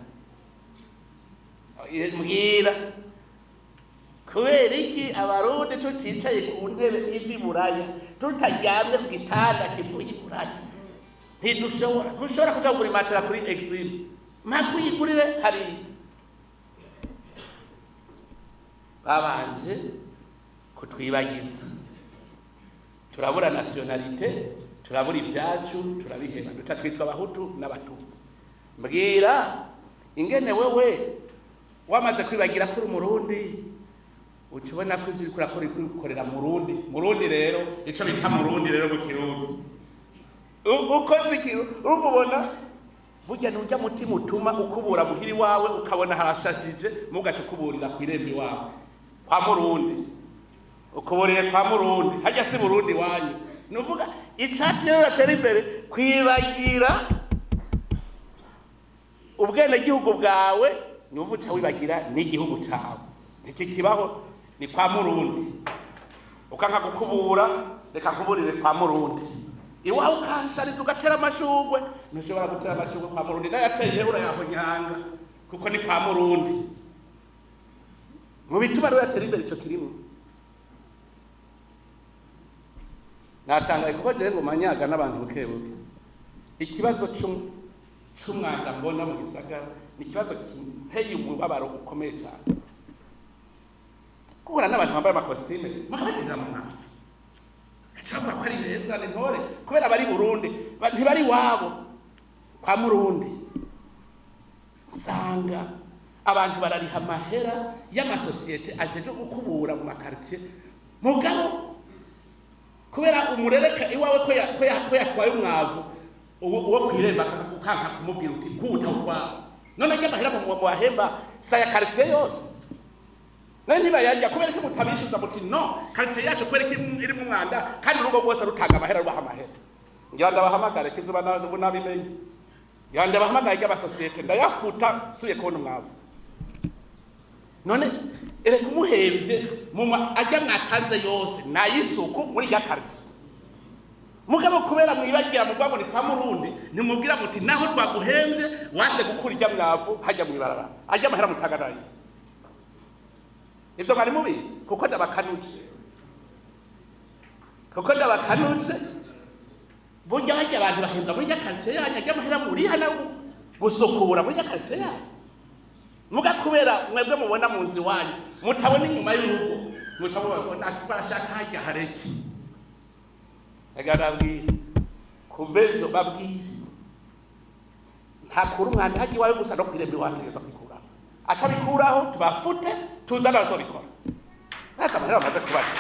mbwira kubera iki abarundi tuticaye ku ntebe ivi Buraya tutaryamye ku gitanda kivuye i Buraya ntidushobora kuja kugura imatera kuri Exim makuyigurire hari babanje kutwibagiza turabura nationalite turabura ibyacu turabiheba duca twitwa abahutu n'abatutsi mbwira ingene wewe wamaze kwibagira kuri umurundi ukibona ko ivyo ukorera murundi rero ico bita murundi rero mu Kirundi ukoze ikintu ubona burya nujya mutima utuma ukubura muhiri wawe ukabona harashashije mugaca ukuburira kwirembi wawe kwa murundi ukuburiye kwa murundi hajya si Burundi wanyu nuvuga icati rero atera imbere kwibagira ubwene gihugu bwawe nuvuca wibagira n'igihugu cyawe iki kibaho ni kwa murundi ukanka gukubura reka kuburire kwa murundi iwawe ukanshariza ugatera amashugwe ntushobora gutera amashugwe kwa murundi nayateye urayahonyanga kuko ni kwa murundi mu bituma rero atera imbere ico kirimo natangaye kuko je ngo manyaga n'abantu bukebuke ikibazo c'umwanda mbona mu gisagara ni ikibazo kinteye umubabaro ukomeye cyane kubura n'abantu bambaye amakositime bakagenda mu mwanda acavuga ko ari beza ni ntore kubera bari Burundi ntibari wabo kwa murundi usanga abantu barariha amahera y'amasosiyete ajeje gukubura mu makartier mugabo kubera umurereka iwawe ko yatwaye umwavu uwo kwiremba ukanka kumubwira uti guta ukwawe none ajya amahera mu bahemba saya quartier yose none ntibayarya kubera ko mutabishuza muti no quartier yacu kubera ko iri mu mwanda kandi urugo rwose rutanga amahera rubaha amahera ngira ndabahamagare kizuba nabimenye ngira ndabahamagare y'abasosiyete ndayafuta suye kubona umwavu none ereka umuhembye ajya mwatanze yose nayisuku muri ya quartier mugabo kubera mwibagira mugabo ni kwa murundi nimubwira muti naho twaguhembye wase gukura ijya mwavu hajya mwibarara ajya amahera mutaganaye ivyo bari mubizi kuko ndabakanuje burya bajya abantu bahembwa muri ya quartier yanyu ajya amahera muri hana gusukura muri ya quartier yanyu muga kubera mwebwe mubona mu nzi wanyu mutabona inyuma y'urugo muca mubona bashaka hajya hareke agarabwi kuvezo babwi ntakura umwanda haji wawe gusa no kwirembe wategeza kwikuraho atabikuraho tubafute tuzana bazobikora hata mahera amaze kubata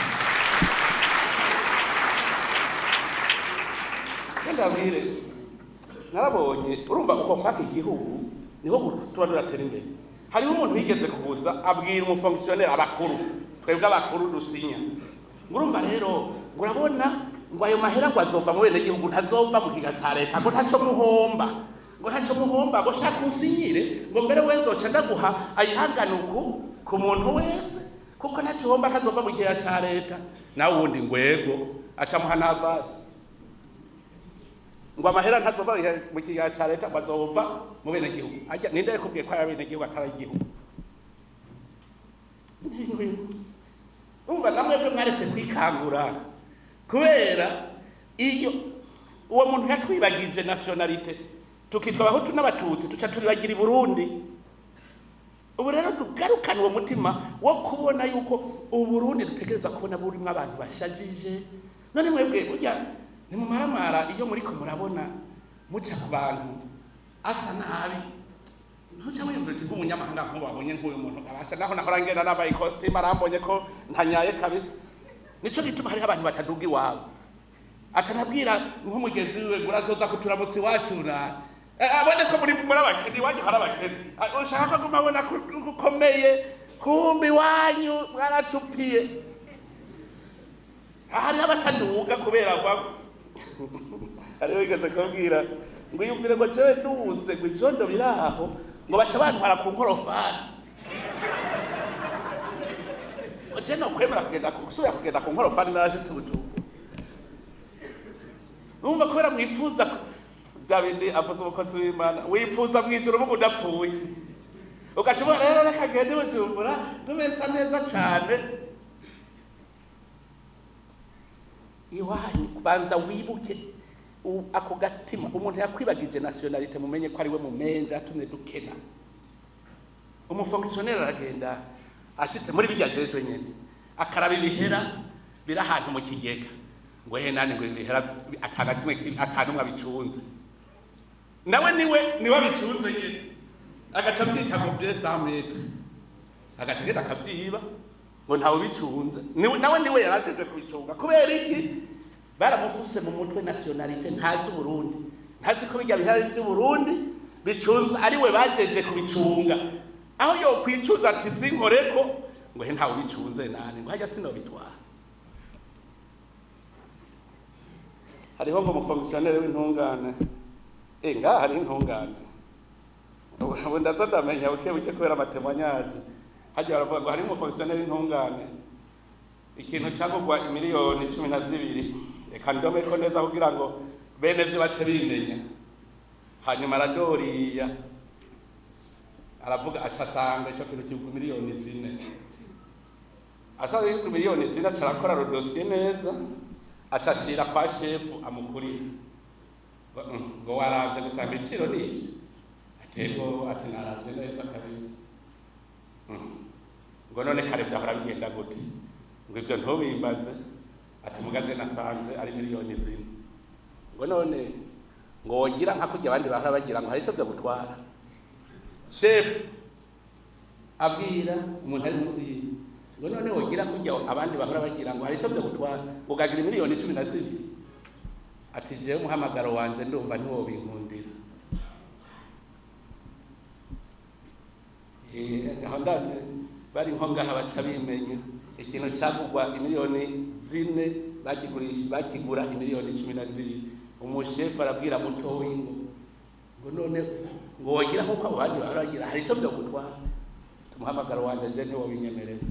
ndabwire narabonye urumva uko kwaka igihugu niho tuba duratera imbere hariho umuntu wigeze kubuza abwira umufonctionnaire abakuru twebwe abakuru dusinya ngurumva rero ngurabona ngo ayo mahera ngo azova mu bene gihugu ntazova mu kiga ca leta ngo ntaco muhomba ngo shaka usinyire ngo mbere wenzoca ndaguha ayihanganuku ku muntu wese kuko ntaco homba ntazova mu kiga ca leta nawe ubundi ngwego aca muha navasi ngo amahera ntazova mu kiga ca leta bazova mu bene gihugu ajya ninde yakubwiye ko abene gihugu atari igihugu umva namwe byo mwaretse kwikangura kubera iyo uwo muntu yatwibagije nationalite tukitwa abahutu n'abatutsi tuca turibagira i Burundi ubu rero tugarukana uwo mutima wo kubona yuko u Burundi dutegereza kubona burimo abantu bashajije none mwebwe burya ni mu maramara iyo muri ko murabona muca ku bantu asa nabi ntuca mwiyumvira uti nk'umunyamahanga nk'ubabonye nk'uyu muntu abasha naho nahora ngenda nambaye costume arambonye ko ntanyaye kabisa nico gituma hari abantu bataduga iwabo atanabwira nk'umugezi wiwe gurazoza kuturamutsi wacura abone ko muri abakene wanyu hari abakene ushaka ko mabona gukomeye kumbi wanyu mwaracupiye hari abataduga kubera kwa ari wigeze kubwira ngo yumvire ngo jewe duze ngo ivyondo biraho ngo baca bantwara ku nkorofani oje no kwemera kugenda ku nkorofani narashitse Bujumbura numva kubera mwifuza Davide avuze umukozi w'Imana wifuza mwijuru mugo udapfuye ukashobora rero nakagende Bujumbura tumesa neza cyane iwanyu kubanza wibuke ako gatima umuntu yakwibagije nationalite mumenye ko ari we mumenje atumye dukena umufonctionnaire aragenda ashitse muri bijya jeje nyene akaraba ibihera bira ahantu mu kigega ngo nani ngo ibihera atanumwe abicunze nawe niwe abicunze nyene agaca byita ngo byesa metre agaca genda akavyiba ngo ntawe bicunze nawe niwe yarajeje kubicunga kubera iki baramufuse mu mutwe nationalite ntazi Burundi ntazi ko bijya bihari by'u Burundi bicunzwe ari we bajeje kubicunga aho yo kwicuza ati sinkoreko ngo ntawe bicunze nani ngo hajya sino bitwara hariho ngo umufonctionnaire w'intungane ngaha hari intungane ubu ndazondamenya buke kubera amatemwanyaje hajya baravuga ngo hari umufonctionnaire w'intungane ikintu cyagurwa miliyoni 12 reka ndome ko neza kugira ngo bene byo bace bimenya hanyuma aradoriya aravuga acasanga cyo kintu cy'u miliyoni 4 asaba y'u miliyoni 4 acarakora dossier neza acashira kwa chef amukurira ngo waravye gusanga ibiciro n'iki atego atinaraje neza kabisa ngo none kare byahora bigenda gute ngo ivyo ntobimbaze ati mugaze nasanze ari miliyoni 4 ngo none ngo wogira nka kujya abandi bahora bagira ngo hari ico byo gutwara chef abwira umuntu ari musi ngo none wogira kujya abandi bahora bagira ngo hari ico byo gutwara ugagira miliyoni 12 ati je muhamagaro wanje ndumva niwo binkundira aho ndaze bari nko ngaha baca bimenya ikintu cyagurwa miliyoni 4 bakigura miliyoni 12 umushefu arabwira mutoyi ngo none ngo wogira nko abandi baragira hari ico byo gutwara tumuhamagaro wanje nje niwo binyemerera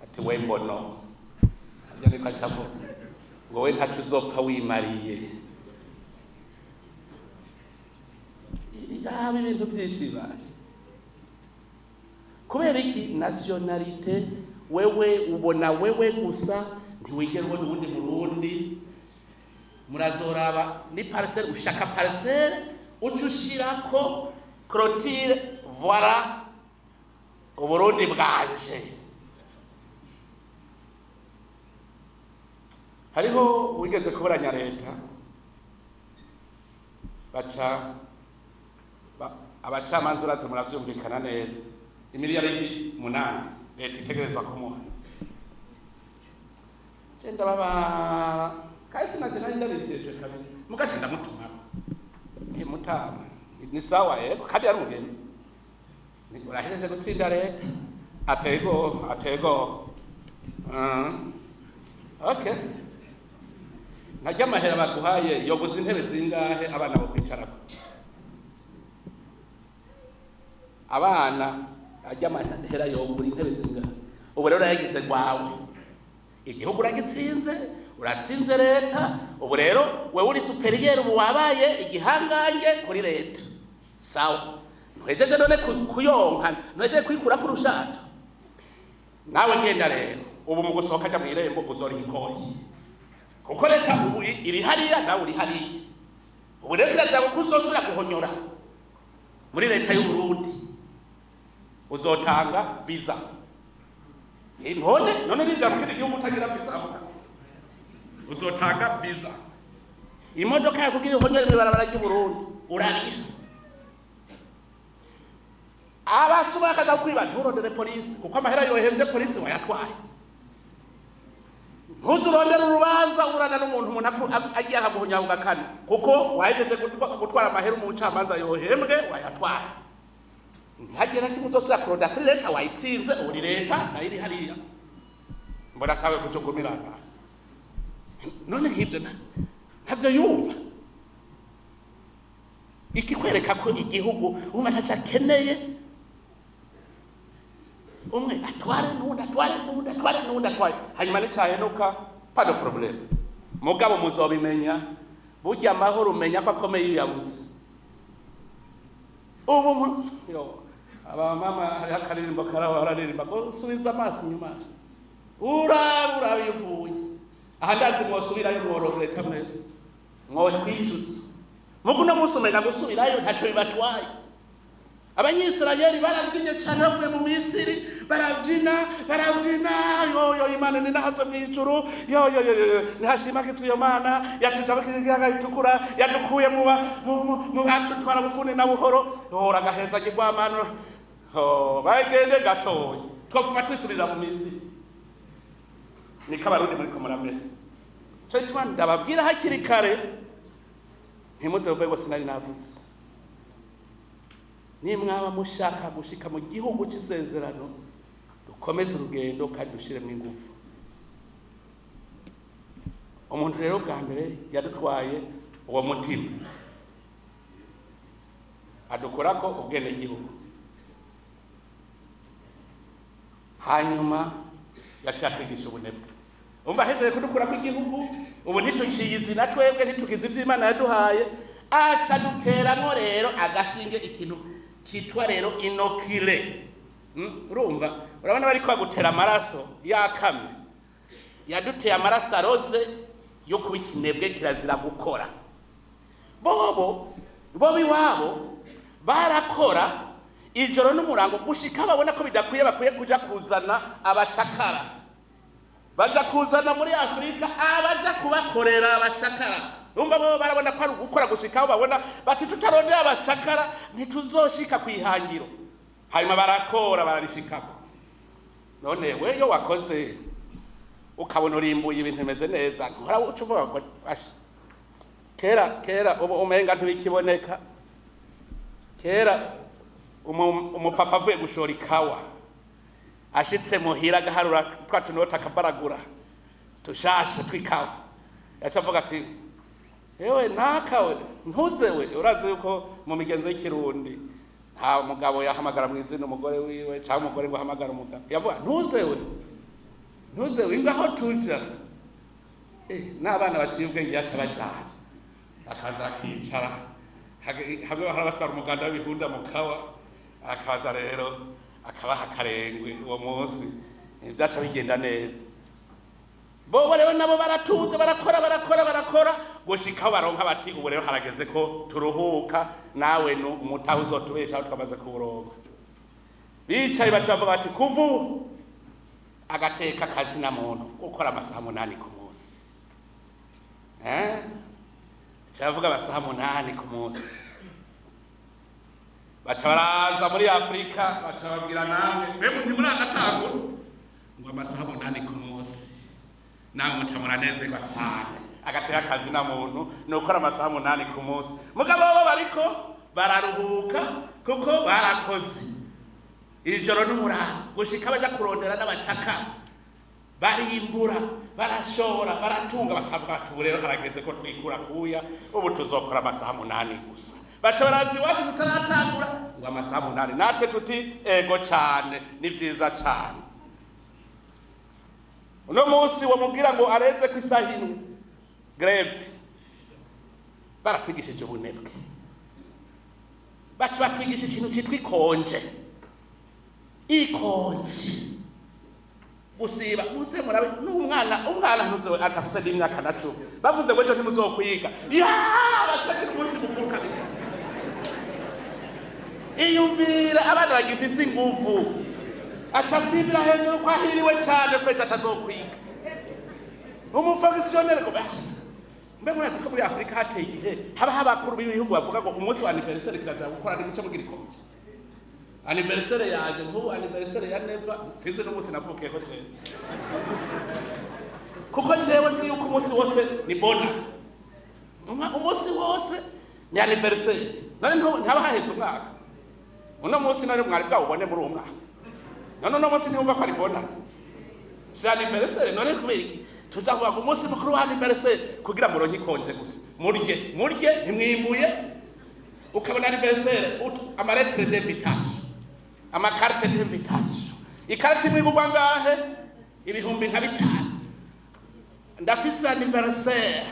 ati we mbono ajya bikacapo ngo we ntacu uzopfa wimariye ibigaha ibintu byishibashe kubera iki nationalite wewe ubona wewe gusa ntiwigerwa n'ubundi Burundi murazoraba ni parcelle ushaka parcelle ucushirako clôture voilà Uburundi bwaje hariho wigeze kuburanya leta baca abacamanza uraze muravyumvikana neza imiliyaridi 8 leta itegerezwa kumuha cenda baba kasi naje nari ndabijeje kabisa mugace ndamutuma mutama ni sawa yego kandi ari mugenzi ni urahereje gutsinda leta atego okay najya mahera baguhaye yoguza intebe zingahe abana bo kwicarako abana ajya mahera yogura intebe zingahe ubu rero yagize gwawe igihugu uragitsinze uratsinze leta ubu rero wewe uri superieur ubu wabaye igihangange kuri leta sawa nwejeje none kuyonka nwejeje kwikura ku rushato nawe ngenda rero ubu mu gusohoka ajya mu irembo uzori ikoyi kuko leta ubu iri hariya nawe uri hariya ubu rero kiraza gusosura guhonyora muri leta y'u Burundi uzotanga visa none biza mu gihugu utagira visa uzotanga visa imodoka yakugira ihonyora ibarabara ry'u Burundi urariha abasuba kaza kwiba nturondere polisi kuko amahera yohevye polisi wayatwaye ntuzu uzurondera urubanza urana n'umuntu agiye akaguhunya ugakana kuko wahejeje gutwara amahera mu bucamanza yohembwe wayatwara ntihagera kimwe uzosubira kuronda kuri leta wayitsinze uri leta nayo iri hariya mbona kawe kujugumirana none nk'ibyo ntavyo yumva ikikwereka ko igihugu umwe ntacyo akeneye umwe atware n'undi hanyuma n'icyahenuka pas de problème mugabo muzobimenya burya amahoro umenya ko akomeye iyo yabuze ubu abamama hariho akaririmbo bararirimba ngo subiza amaso inyuma uraba ivuye aha ndazi mwosubirayo mworohereka mwese mwokwishyuza mugu no munsi umenya gusubirayo ntacyo bibatwaye abanyisirayeli barabyinye cyane bavuye mu Misiri barabyina yo Imana ni nahazo mu ijuru yo nihashimagizwe iyo Mana yatuje abakiyaga bitukura yadukuye mu batutwara bufune na buhoro hora gaheza gigwamano bagende gatoye twofuma twisubirira mu Misiri niko abarundi muri komuramere cyo bituma ndababwira hakiri kare ntimuze uvuye ngo sinari navutse nimwaba mushaka gushika mu gihugu cy'isezerano dukomeze urugendo kandi dushiremo ingufu umuntu rero bwa mbere yadutwaye uwo mutima adukorako ubwene gihugu hanyuma yacakwigisha ubunebwe umva hezeye kudukurako igihugu ubu ntituciye izina twebwe ntitugize ivy'Imana yaduhaye aca duteramwo rero agashinge ikintu cyitwa rero inokile urumva urabona bari kwagutera amaraso yakamye yaduteye amaraso aroze yo kuba ikinebwe kirazira gukora bobo iwabo barakora ijoro n'umurango gushika babona ko bidakwiye bakwiye kuja kuzana abacakara baja kuzana muri Afrika abaja kubakorera abacakara umva bo barabona ko ari gukora gushika babona bati tutarondera abacakara ntituzoshika kwihangiro hanyuma barakora bararishikako none weyo wakoze ukabona urimbuye ibintu bimeze neza nkora ucuvuga ngo ashi kera ubu umenga ntibikiboneka kera umupapa avuye gushora ikawa ashitse muhira agaharura twa tunota akabaragura tushashe twikawa yacavuga ati ewe nakawe ntuzewe urazi yuko mu migenzo y'ikirundi nta mugabo yahamagara mu izina umugore wiwe cyangwa umugore ngo ahamagara umugabo yavuga ntuzewe ngaho tuja n'abana baciye ubwenge yaca bajana akaza akicara hamwe harabatwara umuganda w'ibihunda mu kawa akaza rero akabaha akarengwe uwo munsi ivyaca bigenda neza bobo rero nabo baratuze barakora gushikaho baronka bati ubu rero harageze ko turuhuka nawe umutahe uzotubeshaho twamaze kuburonka bicaye baca bavuga bati kuvu agateka akazi na muntu gukora amasaha 8 ku munsi cyavuga amasaha 8 ku munsi baca baraza muri Afrika baca babwira namwe mbega ntimuri agatangura ngo amasaha 8 ku munsi namwe muca muranezerwa cyane agateka akazi na muntu ni ukora amasaha 8 ku munsi mugabo bo bariko bararuhuka kuko barakoze ijoro n'umurango gushika baja kurondera n'abacaka barimbura barashora baratunga bacavuga ati ubu rero harageze ko twikura kuya ubu tuzokora amasaha 8 gusa baca barazi iwacu tutaratangura ngo amasaha 8 natwe tuti ego cyane ni vyiza cyane uno munsi wamubwira ngo areze ku isaha imwe greve baratwigishije ubunebwe baca batwigisha ikintu cyitwa ikonje gusiba muze murabe umwana ntuzo atafise n'imyaka na 10 bavuze ngo ejo ntimuzokwiga batse ku munsi mukuru kabisa iyumvira abana bagifise inguvu acasibira hejuru kwa hiriwe cyane kweje atazokwiga umufonctionnaire ko bashi mbe muri Afrika muri Afrika hateye igihe haba abakuru b'ibihugu bavuga ngo umunsi wa anniversaire kiraza gukora n'imico mugira ikonje anniversaire yaje nk'ubu anniversaire ya neva sinzi n'umunsi navukiyeho cyane kuko jewe nzi yuko umunsi wose ni bona umunsi wose ni anniversaire none ntaba haheze umwaka uno munsi none mwari bwawubone muri uwo mwaka none uno munsi ntiyumva ko ari bona si anniversaire none kubera iki tuzavuga ku munsi mukuru wa anniversaire kugira ngo muronke ikonje gusa murye ntimwimbuye ukabona anniversaire amalettre d'invitation amakarte d'invitation ikarita imwe igurwa ngahe ibihumbi nka 5 ndafise anniversaire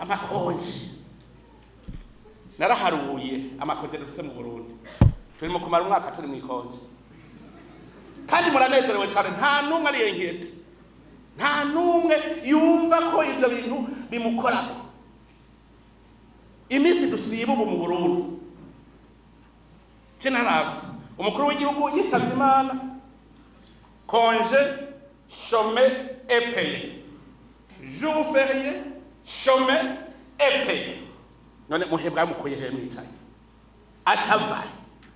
amakonje naraharuye amakonje dufise mu Burundi turi mu kumara umwaka turi mu ikonje kandi muranezerewe cyane nta numwe ari yengete nta numwe yumva ko ivyo bintu bimukora imisi dusiba ubu mu Burundi cinaravye umukuru w'igihugu yitavye Imana congé chômé et payé jour férié chômé et payé none muhebwa mukoye he mwicaye acavaye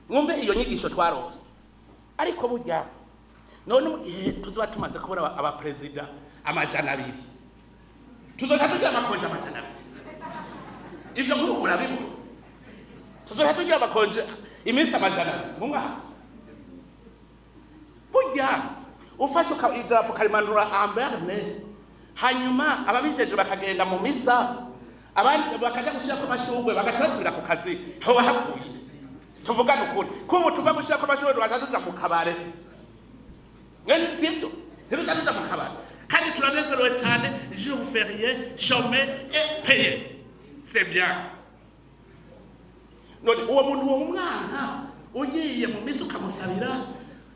mwumve iyo nyigisho twarose ariko burya none mu gihe tuzoba tumaze kubura aba president amajana 2 tuzoja tugira amakonje amajana 2 ivyo muri murabibona tuzoja tugira amakonje iminsi amajana mu mwaka burya ufashe idarapo karimandura amberne hanyuma ababijeje bakagenda mu misa abandi bakaja gushira ko mashugwe bagaca basubira ku kazi aho bahavuye tuvugana ukuri kubu tuva gushira ko mashugwe tuza mu kabare ngene sivyo tuza mu kabare kandi turanezerewe cyane jour férié chômé et payé c'est bien none uwo muntu wo mwana ugiye mu misi ukamusabira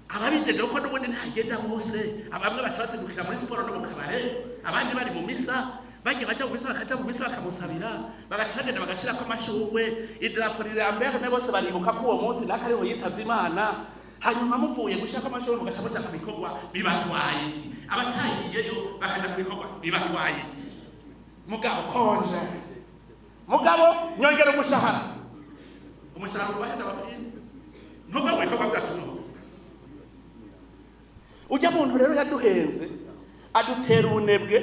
ababijeje ko n'ubundi ntagenda bose abamwe bacabatindukira muri siporo no mu kabare abandi bari mu misa bagiye baca mu misa bakaja mu misa bakamusabira bagacagenda bagashira ko amashugwe idarapo rirambere ne bose baribuka ko uwo munsi nakariho yitavye Imana hanyuma muvuye gushira ko amashugwe mugasha muja ku bikorwa bibatwaye abatagiyeyo bakaja ku bikorwa bibatwaye mugabo konje mugabo nyongera umushahara ubahenda bafini ntuva mu bikorwa byacu no ujya muntu rero yaduhenze adutera ubunebwe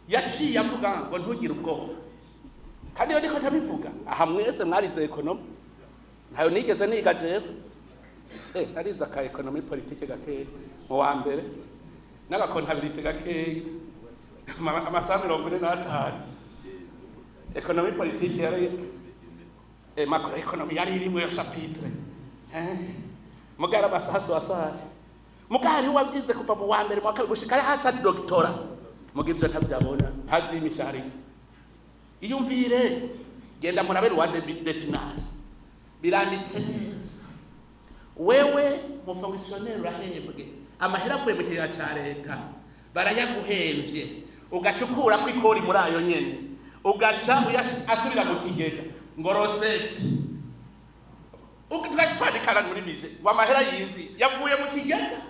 yaciye avuga ngo ntugire ubwoba kandi yo niko ntabivuga aha mwese mwarize economy ntayo nigeze niga jewe narize aka economy politique gake mu wa mbere n'agakontabilité gake amasaha 45 economy politique yari macro economy yari iri mu chapitre mugara basaso asari mugari wavyize kuva mu wa mbere mu kabiri gushika haca doctora mugivyo ntavyabona ntazi imishari iyumvire genda murabere wa de finance biranditse neza wewe mu fonctionnaire rahembwe amahera kwe mu kiya ca leta barayaguhemvye ugacukura ko ikori muri ayo nyene ugaca asubira mu kigega ngo rosette ukitwashikana muri mise wa mahera yinzi yavuye mu kigega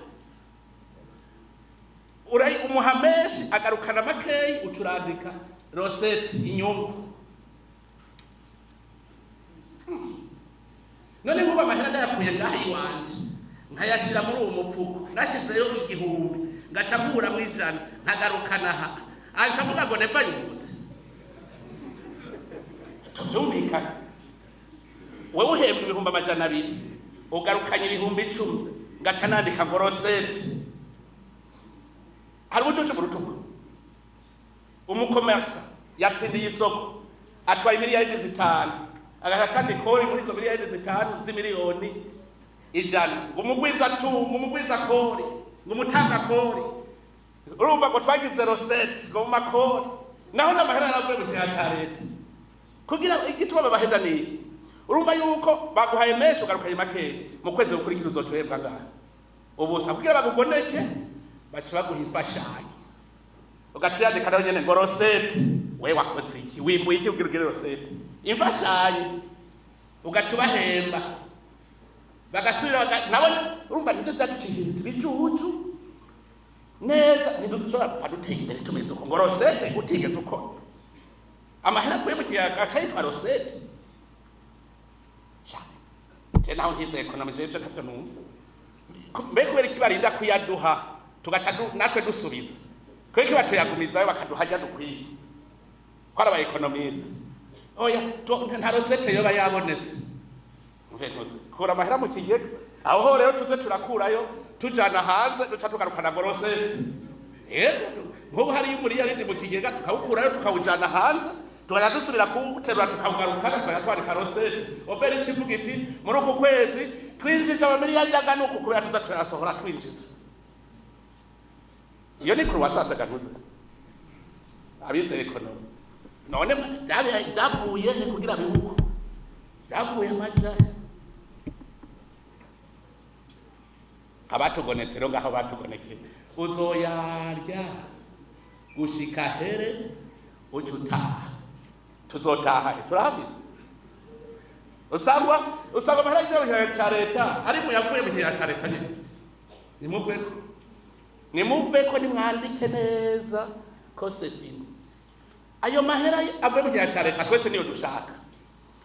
urayi umuhameshi agarukana makeyi uturandika rosette inyungu none nkuba amahera ndayakuye ngaho iwanje nkayashira muri uwo mufuko nashizeyo 1000 ngaca nkura mu 100 nkagarukana aha aje avuga ngo nepa yunguze tuvyumvikana wewe uhembwa ibihumbi amajana 2 ugarukanye ibihumbi 10 ngaca nandika ngo rosette hari ubucucu mu rutugu umukomersa yatsindiye isoko atwaye miliyari 5 agaha kandi kori muri izo miliyari 5 z'imiliyoni 100 ngo umugwiza kori ngo umutanga kori urumva ngo twagize rosette ngo mu makori naho n'amahera yaravuye mu kiya ca leta kugira igituma babahenda niki urumva yuko baguhaye menshi ugarukanye makeyi mu kwezi gukurikira uzocohembwa ngaha ubusa kugira bagugoneke baca baguha imfashanyo ugaciyandika nawe nyene ngo rosette we wakoze iki wimbuye iki ugira rosette imfashanyo ugaca ubahemba bagasubira nawe urumva nivyo vyaducishije bicucu neza ntidushobora gupfa duteye imbere tumeze uko ngo rosette utigeze ukora amahera kuye mu kiyaga akayitwa rosette naho ntize economy je ivyo ntavyo numva mbega kubera iki barinda kuyaduha tugaca natwe dusubiza kubera iki batuyagumizayo bakaduha ajya dukwiye ko ari abaekonomiste oya nta rosete yoba yabonetse kura amahera mu kigega aho rero tuze turakurayo tujana hanze duca tugarukana ngo rosete nk'ubu hariyo umuriyaridi mu kigega tukawukurayo tukawujana hanze tukajya dusubira kuwuterura tukawugaruka tukajya twarika rosete obera ikivuga iti muri uku kwezi twinjiza amamiliyari angana uku kubera tuza turayasohora twinjiza iyo ni croissance ganuze abize ekonomi none byavuye he kugira bibuko byavuye amaja abatugonetse rero ngaho batugonekeye uzoyarya gushika here ucutaha tuzotaha turahavize usanga amahera y'icyaha cya leta ari mu yavuye mu gihe cya leta nyine nimuve ko nimwandike neza ko sefini ayo mahera avuye mu gihe cya leta twese niyo dushaka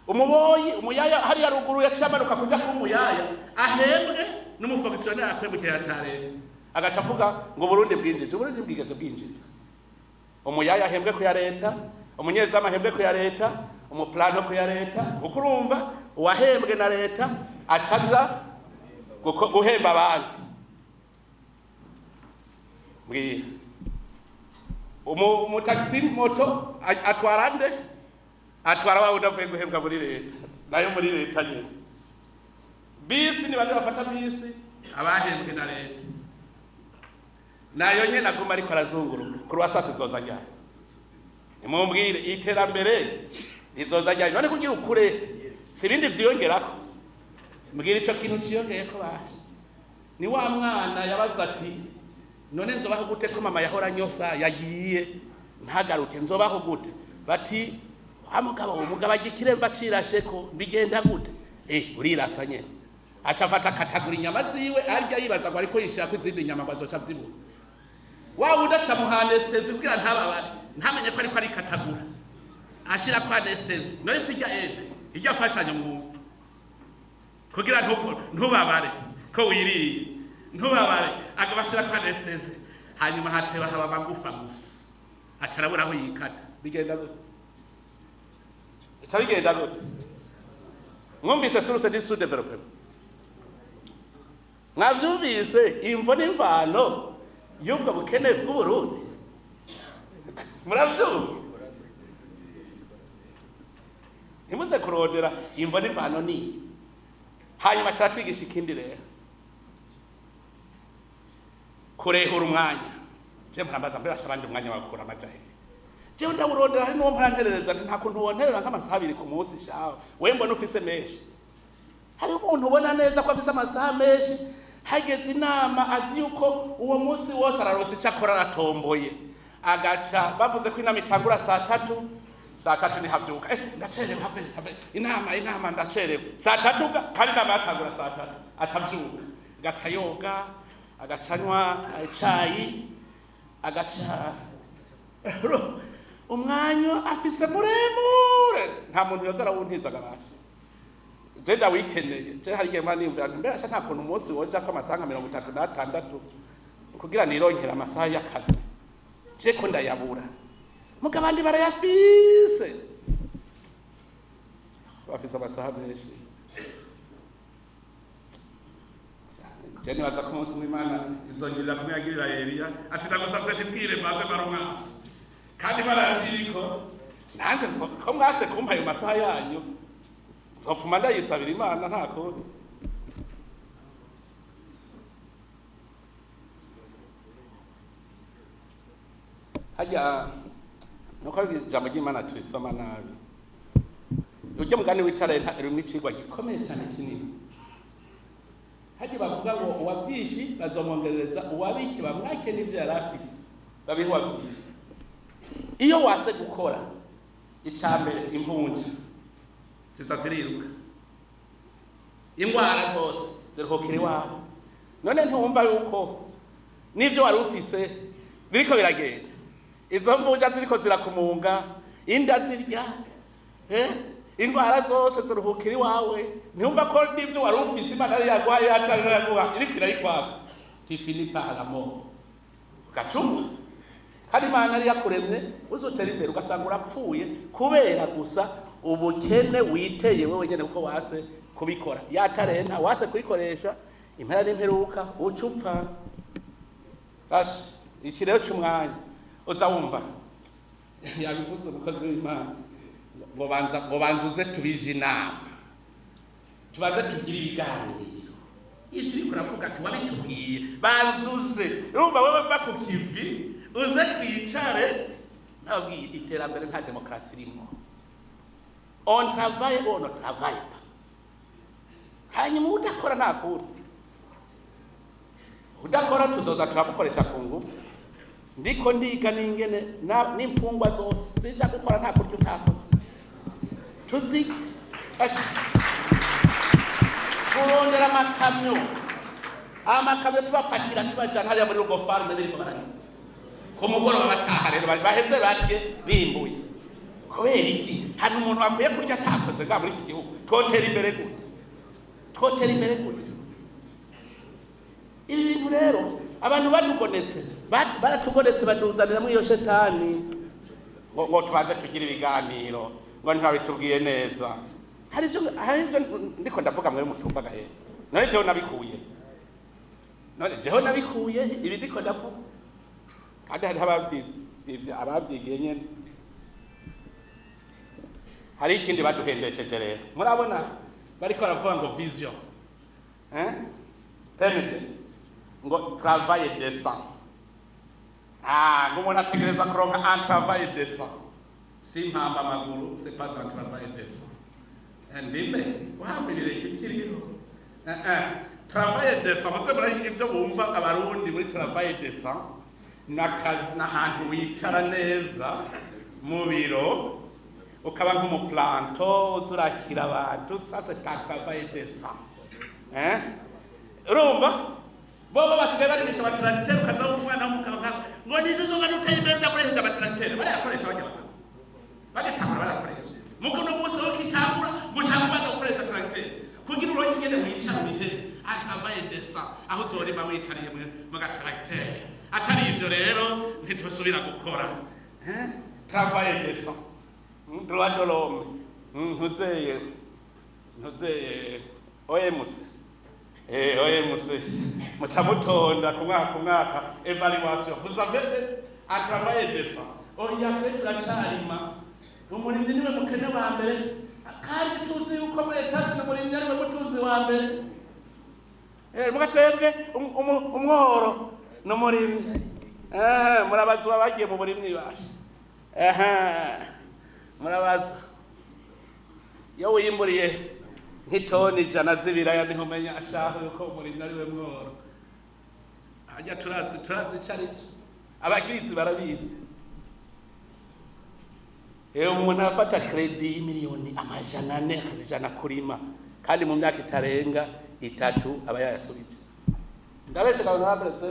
umuyaya hariya ruguru yaciye amanuka kuja kuba umuyaya ahembwe n'umufomisiyoneri akwiye mu gihe cya leta agaca avuga ngo Burundi bwinjiza Burundi bwigeze bwinjiza umuyaya ahembwe ku ya leta umunyezamu ahembwe ku ya leta umuplano ku ya leta kuko urumva uwahembwe na leta acaza guhemba abandi mbwira umutaxi moto atwara nde atwara wawe udavuye guhembwa muri leta nayo muri leta nyine bisi ni bande bafata bisi abahembwe na leta nayo nyine aguma ariko arazunguruka croissance zoza njyana nimumbwire iterambere izoza njyana none kugira ukure si ibindi vyiyongerako mbwira ico kintu ciyongeyeko baje ni wa mwana yabaza ati none nzobaho gute ko mama yahora nyosa yagiye ntagaruke nzobaho gute bati umugabo agikiremva cirasheko mbigenda gute urirasa nyene aca afata katagura inyama ziwe arya yibaza ngo ariko yishaka izindi nyama ngo azoca vyibura wa udaca mu anesthesi kugira ntababare ntamenye ko ariko ari katagura ashira kwa anesthesi no isijya ijya afashanya mu kugira ntubabare ko wiriye ntubabare agabashira kwa anesthesi hanyuma hatewa haba magufa gusa acarabura aho yikata bigenda gute bigenda gute mwumvise source du sous-développement mwavyumvise imvo n'imvano y'ubwo bukene bw'Uburundi muravyumva ntimuze kurondera imvo n'imvano ni hanyuma caratwigisha ikindi rero kurehura umwanya je murabaza mbere ashabandi umwanya wakura amajahe jewe ndawurondera hari n'uwo mpanterereza nta kuntu wonterera nk'amasaha 2 ku munsi shawe we mbona ufise menshi hari umuntu ubona neza ko afise amasaha menshi hageze inama azi yuko uwo munsi wose araronse icyakora aratomboye agaca bavuze ko inama itangura saa 3 ni havyuka ndacerewe have inama ndacerewe saa 3 kandi inama yatangura saa 3 atavyuka agaca yoga agacanywa icayi agaca umwanya afise muremure nta muntu yoza arawuntiza garaje Jenda wikeneye je hari gihe mani mvya mbere asha nta kuntu umunsi woja ko amasaha 36 kugira nironkera amasaha y'akazi je ko ndayabura mugabandi barayafise bafise amasaha menshi je ni waza ku munsi w'Imana izongirira kumuyagirira Eliya ati ndagusabye tibwire baze barumwasi kandi barakiriko nanze ko mwase kumpa ayo masaha yanyu zofuma ndayisabira Imana nta kundi hajya nuko ijambo ry'Imana turisoma nabi ujye mugani w'itara rimwe icigwa gikomeye cyane kinini hajya bavuga ngo uwabyishi bazomwongereza uwabiki bamwake n'ivyo yarafise babihe uwabyishi iyo wase gukora icambere imvunja ziriruka ingwara zose zirihokera iwawe none ntiwumva yuko n'ivyo wari ufise biriko biragenda izo mvunja ziriko zirakumunga inda zirya indwara zose ziruhukira iwawe ntiyumva ko n'ibyo wari ufise Imana yari yaguhaye yaguha iriko irayikwaka tifini par l'amour ugacumva kandi Imana yari yakuremye uzotera imbere ugasanga urapfuye kubera gusa ubukene witeye wewe nyene kuko wase kubikora yatarenta wase kuyikoresha impera n'imperuka ucupfa kashi iki rero cy'umwanya uzawumva yabivuze umukozi w'Imana ngo banzuze tubije inama tubaze tugira ibiganiro isi kuravuga ati wabitubwiye banzuze urumva wewe va ku kivi uze twicare nabwiye iterambere nta demokarasi irimo on travaille ou on ne travaille pas hanyuma udakora ntakura udakora tuzoza turamukoresha ku ngufu ndiko ndiga n'ingene n'imfungwa zose zija gukora nta kurya utakoze tuzi kurondera amakamyo tubapakira tubajana hariya muri rugo farme ziriko baragize ku mugoroba bataha rero baheze barye bimbuye kubera iki hano umuntu wakwiye kurya atakoze ga muri iki gihugu twotera imbere gute ibi bintu rero abantu baratugonetse baduzanira muri iyo shetani ngo tubanze tugira ibiganiro ngo ntibabitubwiye neza hari ibyo ndiko ndavuga mwe mutumva gahe none jewe nabikuye ibi ndiko ndavuga kandi hari abavyigiye nyene hari ikindi baduhendesheje rero murabona bariko baravuga ngo vision permite ngo travail décent ngo umuntu ategereza kuronka un travail décent si mpamba amaguru c'est pas un travail décent ndimbe wahambirire ikiriho travail décent mose muri ivyo bumva abarundi muri travail décent nakazi n'ahantu wicara neza mu biro ukaba nk'umuplanto uzurakira abantu ça c'est un travail décent urumva bobo basigaye barimisha abatracteur ukaza umwana w'umugabo ngo nizo nga duteye imbere ndakoresha abatracteur barayakoresha bagatangura barakoresha mukono bose okitangura mushaka gukoresha tracteur kugira uronke ingene wicara bihe akabaye desa aho uzorima wicariye mu gatracteur atari ivyo rero ntitosubira gukora travail décent droit de l'homme ntuzeye OMC muca mutonda ku mwaka evaluation vous avez un travail décent oya kwe turacarima umurimyi niwe mukene wa mbere kandi tuzi yuko muri leta n'umurimyi ariwe mutunzi wa mbere muga twebwe umworo n'umurimyi murabaza bagiye mu burimyi bashe murabaza yo wimburiye nk'itoni 100 z'ibiraya niho umenya ashaka yuko umurimyi ariwe mworo ajya turazi carico abakizi barabizi umuntu afata credit y'imiliyoni 400 akazijana kurima kandi mu myaka itarenga 3 aba yayasubije ndabeshe abantu babretse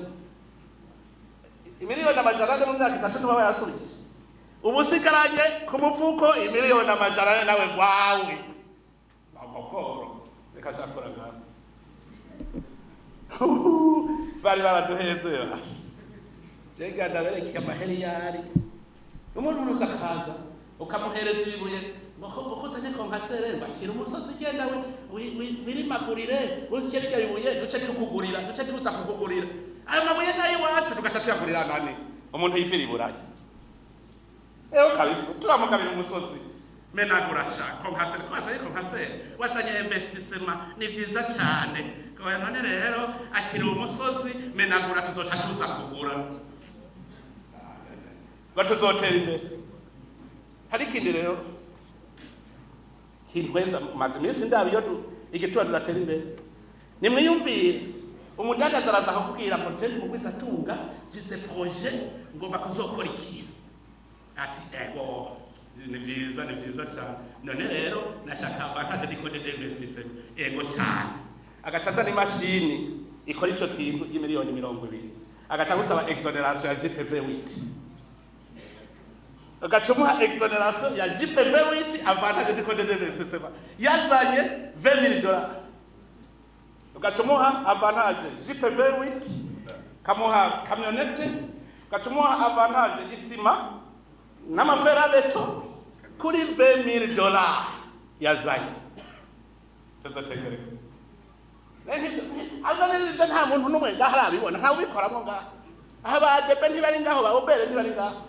imiliyoni 400 mu myaka 3 niba yayasubije ubusigaranye ku mufuko imiliyoni 400 nawe wawe bakokoro reka shakora ngaho bari baraduheze jega ndabereke amaheri yari umuntu uzakaza ukamuhereza ibibuye ukuzanye konkasere bakira umusozi genda wirimagurire uzikere ibyo bibuye duce tuza kukugurira ayo mabuye nayo iwacu tugaca tuyagurira nani umuntu yivira iburayi kabisa turamugabira umusozi menagurasha konkasere wazanye investissement ni vyiza cyane none rero akiri umusozi menagura tuzoca tuza kugura batuzotera imbere hari ikindi rero hintwenza maze iminsi ndabiyo igitura turatera imbere nimwiyumvire umudandaza araza akakubwira ngo je mugwiza tunga vise projet ngomba kuzokora ikintu ati ego ni vyiza cyane none rero nashaka avantage dikode d'investissement ego cyane agacaza ni machine ikora ico kintu y'imiliyoni 20 agaca gusaba exoneration ya GPV 8 ugacumuha exoneration ya JPV 8 avantage de code d'investissement yazanye $20,000 ugacumuha avantage JPV 8 kamuha camionette ugacumuha avantage isima n'amaferabeto kuri $20,000 yazanye tuzategere Albanese nta muntu numwe ngaharabibona nta ubikoramo ngaha aba depe ntibari ngaho ba obere ntibari ngaho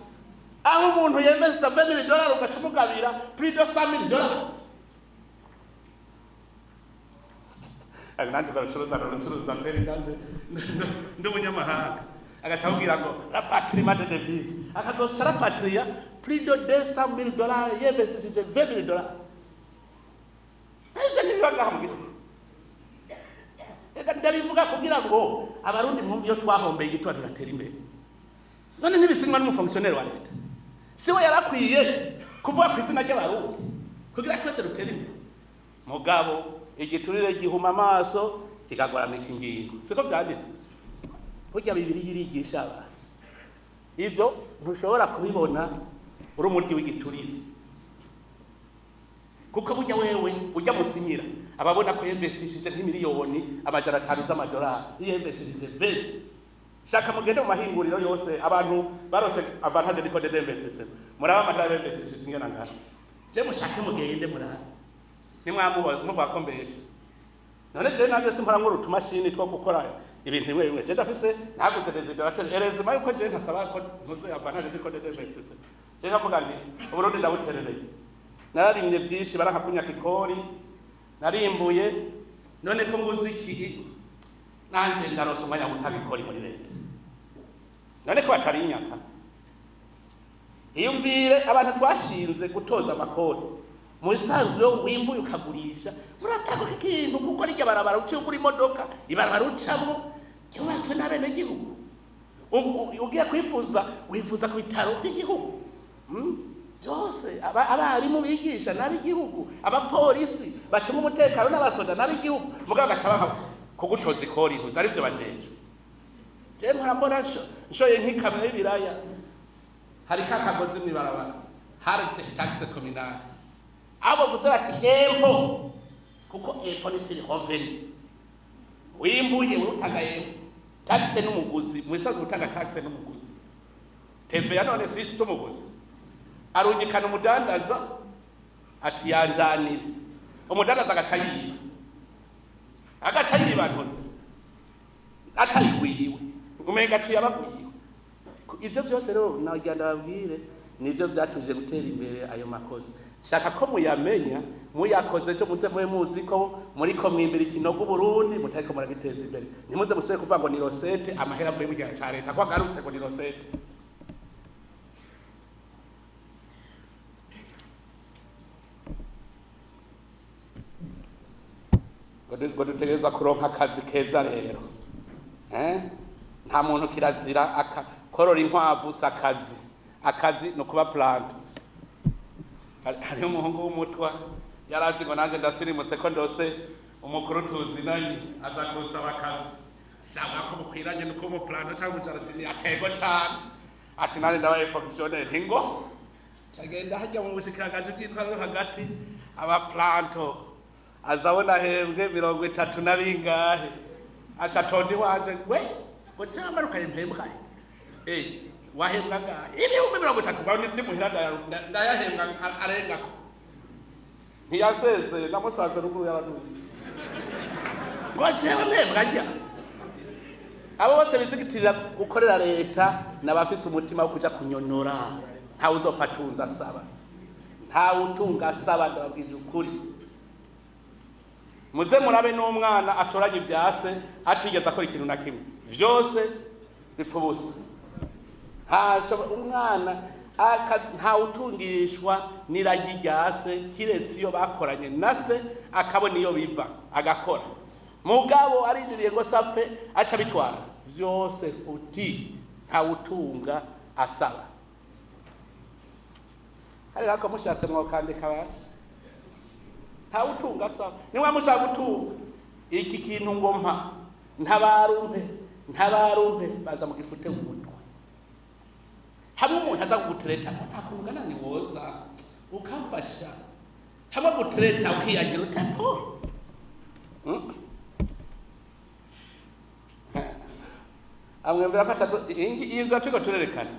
aho umuntu yemeza $20,000 ugacumugabira plus de $100,000 nanje baracuruza mbere nanje ndumunyamahanga agacabwira ngo rapatriement de devise akazoca rapatria plus de $200,000 yemesije $20,000 ese ni banga hamwe ndabivuga kugira ngo abarundi mwumve yo twahombeye igitwa turatera imbere none ntibisinywa n'umufonctionnaire wa leta siwe yarakwiye kuvuga ku izina ry'abarundi kugira twese rutere imbere mugabo igiturire gihuma amaso kigagorana ikingingo siko byanditse burya bibiri yirigisha abantu ivyo ntushobora kubibona uri umuryi w'igiturire kuko burya wewe ujya musinyira ababona ko investishije nk'imiliyoni $500 z'amadolari iyo investishije ve shaka mugende mu mahinguriro yose abantu barose avantage de code d'investissement muraba amahera investishije ingana ngana je mushake mugende muraba nimwamuba kombesha none je nanje simpora ngo utumashini two gukora ibintu bimwe bimwe je ndafise naguze desideration erezima yuko je ntasaba ko ntuze avantage de code d'investissement je nkavuga nti uburundi ndabuterereye nararimye vyinshi barankakunya kikori narimbuye none ko nguzi iki nanje ndaronse umwanya gutabikora muri leta none ko batarinyaka iyumvire abantu twashinze gutoza amakori mu isanzwe wimbuye ukagurisha murataguka ikintu kuko rijya barabara uciye kuri imodoka ibarabara ucamo cyubatswe n'abene gihugu ugiye wifuza ku bitaro by'igihugu byose abarimu bigisha n'ab'igihugu abapolisi bacunga umutekano n'abasoda n'ab'igihugu mugabo gacabaha kugutoza ikori ntuzi arivyo bajeje je mpora nshoye nk'ikamyo y'ibiraya hari kakagozi mwibarabara hari taxe communale abo vuze bati empo kuko empo ni siri revenu wimbuye urutanga empo taxe n'umuguzi mwisaza utanga taxe n'umuguzi TVA none si umuguzi arungikana umudandaza ati yanjanira umudandaza agacayiba ntuze atayigwiwe umenga aciye abagwiwe ivyo byose rero nagenda babwire nivyo vyatuje gutera imbere ayo makosa shaka ko muyamenya muyakoze cyo muze muzi ko muri ko mwimbira ikinogo Burundi mutariko muragiteza imbere nimuze musubire kuvuga ngo ni rosette amahera avuye mu gihe ca leta ko agarutse ngo ni rosette ngo dutegereza kuronka akazi keza rero nta muntu kirazira korora inkwavu akazi no kuba plant hari umuhungu w'umutwa yarazi ngo nanje ndasirimutse ko ndose umukuru tuzinanye aza kusaba akazi shaka ko mukwiranye nuko mu plant cyangwa jardini atego cyane ati nanje ndabaye fonctionnaire ntingo cyagenda hajya mu bushikiragaje bw'intwaro hagati aba planto azabona hembwe 30 na bingahe acha tondi waje we gutamba rukayempembwa wahembwa gahe ibihumbi 30 bawo ndi muhira ndayahembwa arenga ko ntiyaseze namusanze ruguru yaraduze ngo jewe mpembwa njya abo bose bizigitirira gukorera leta n'abafise umutima wo kuja kunyonora ntawe uzofatunza asaba ntawe utunga asaba ndababwije ukuri muze murabe n'umwana atoranye ivyase atigeze akora ikintu na kimwe vyose bipfubusa umwana nta utungishwa n'iragi ryase kiretse iyo bakoranye nase akabona iyo biva agakora mugabo arindiriye ngo sapfe aca bitwara vyose futi nta utunga asaba hari rako mushatse mwokandika bashi nta utunga asaba nimwe mushaka gutunga iki kintu ngo mpa ntabarumpe baza mu gifute umutwe hamwe umuntu aza kugutereta ngo nta kuntu ungana ni woza ukamfasha hamwe gutereta ukiyagira utapo amwembera ko iyi nzu turiko turerekana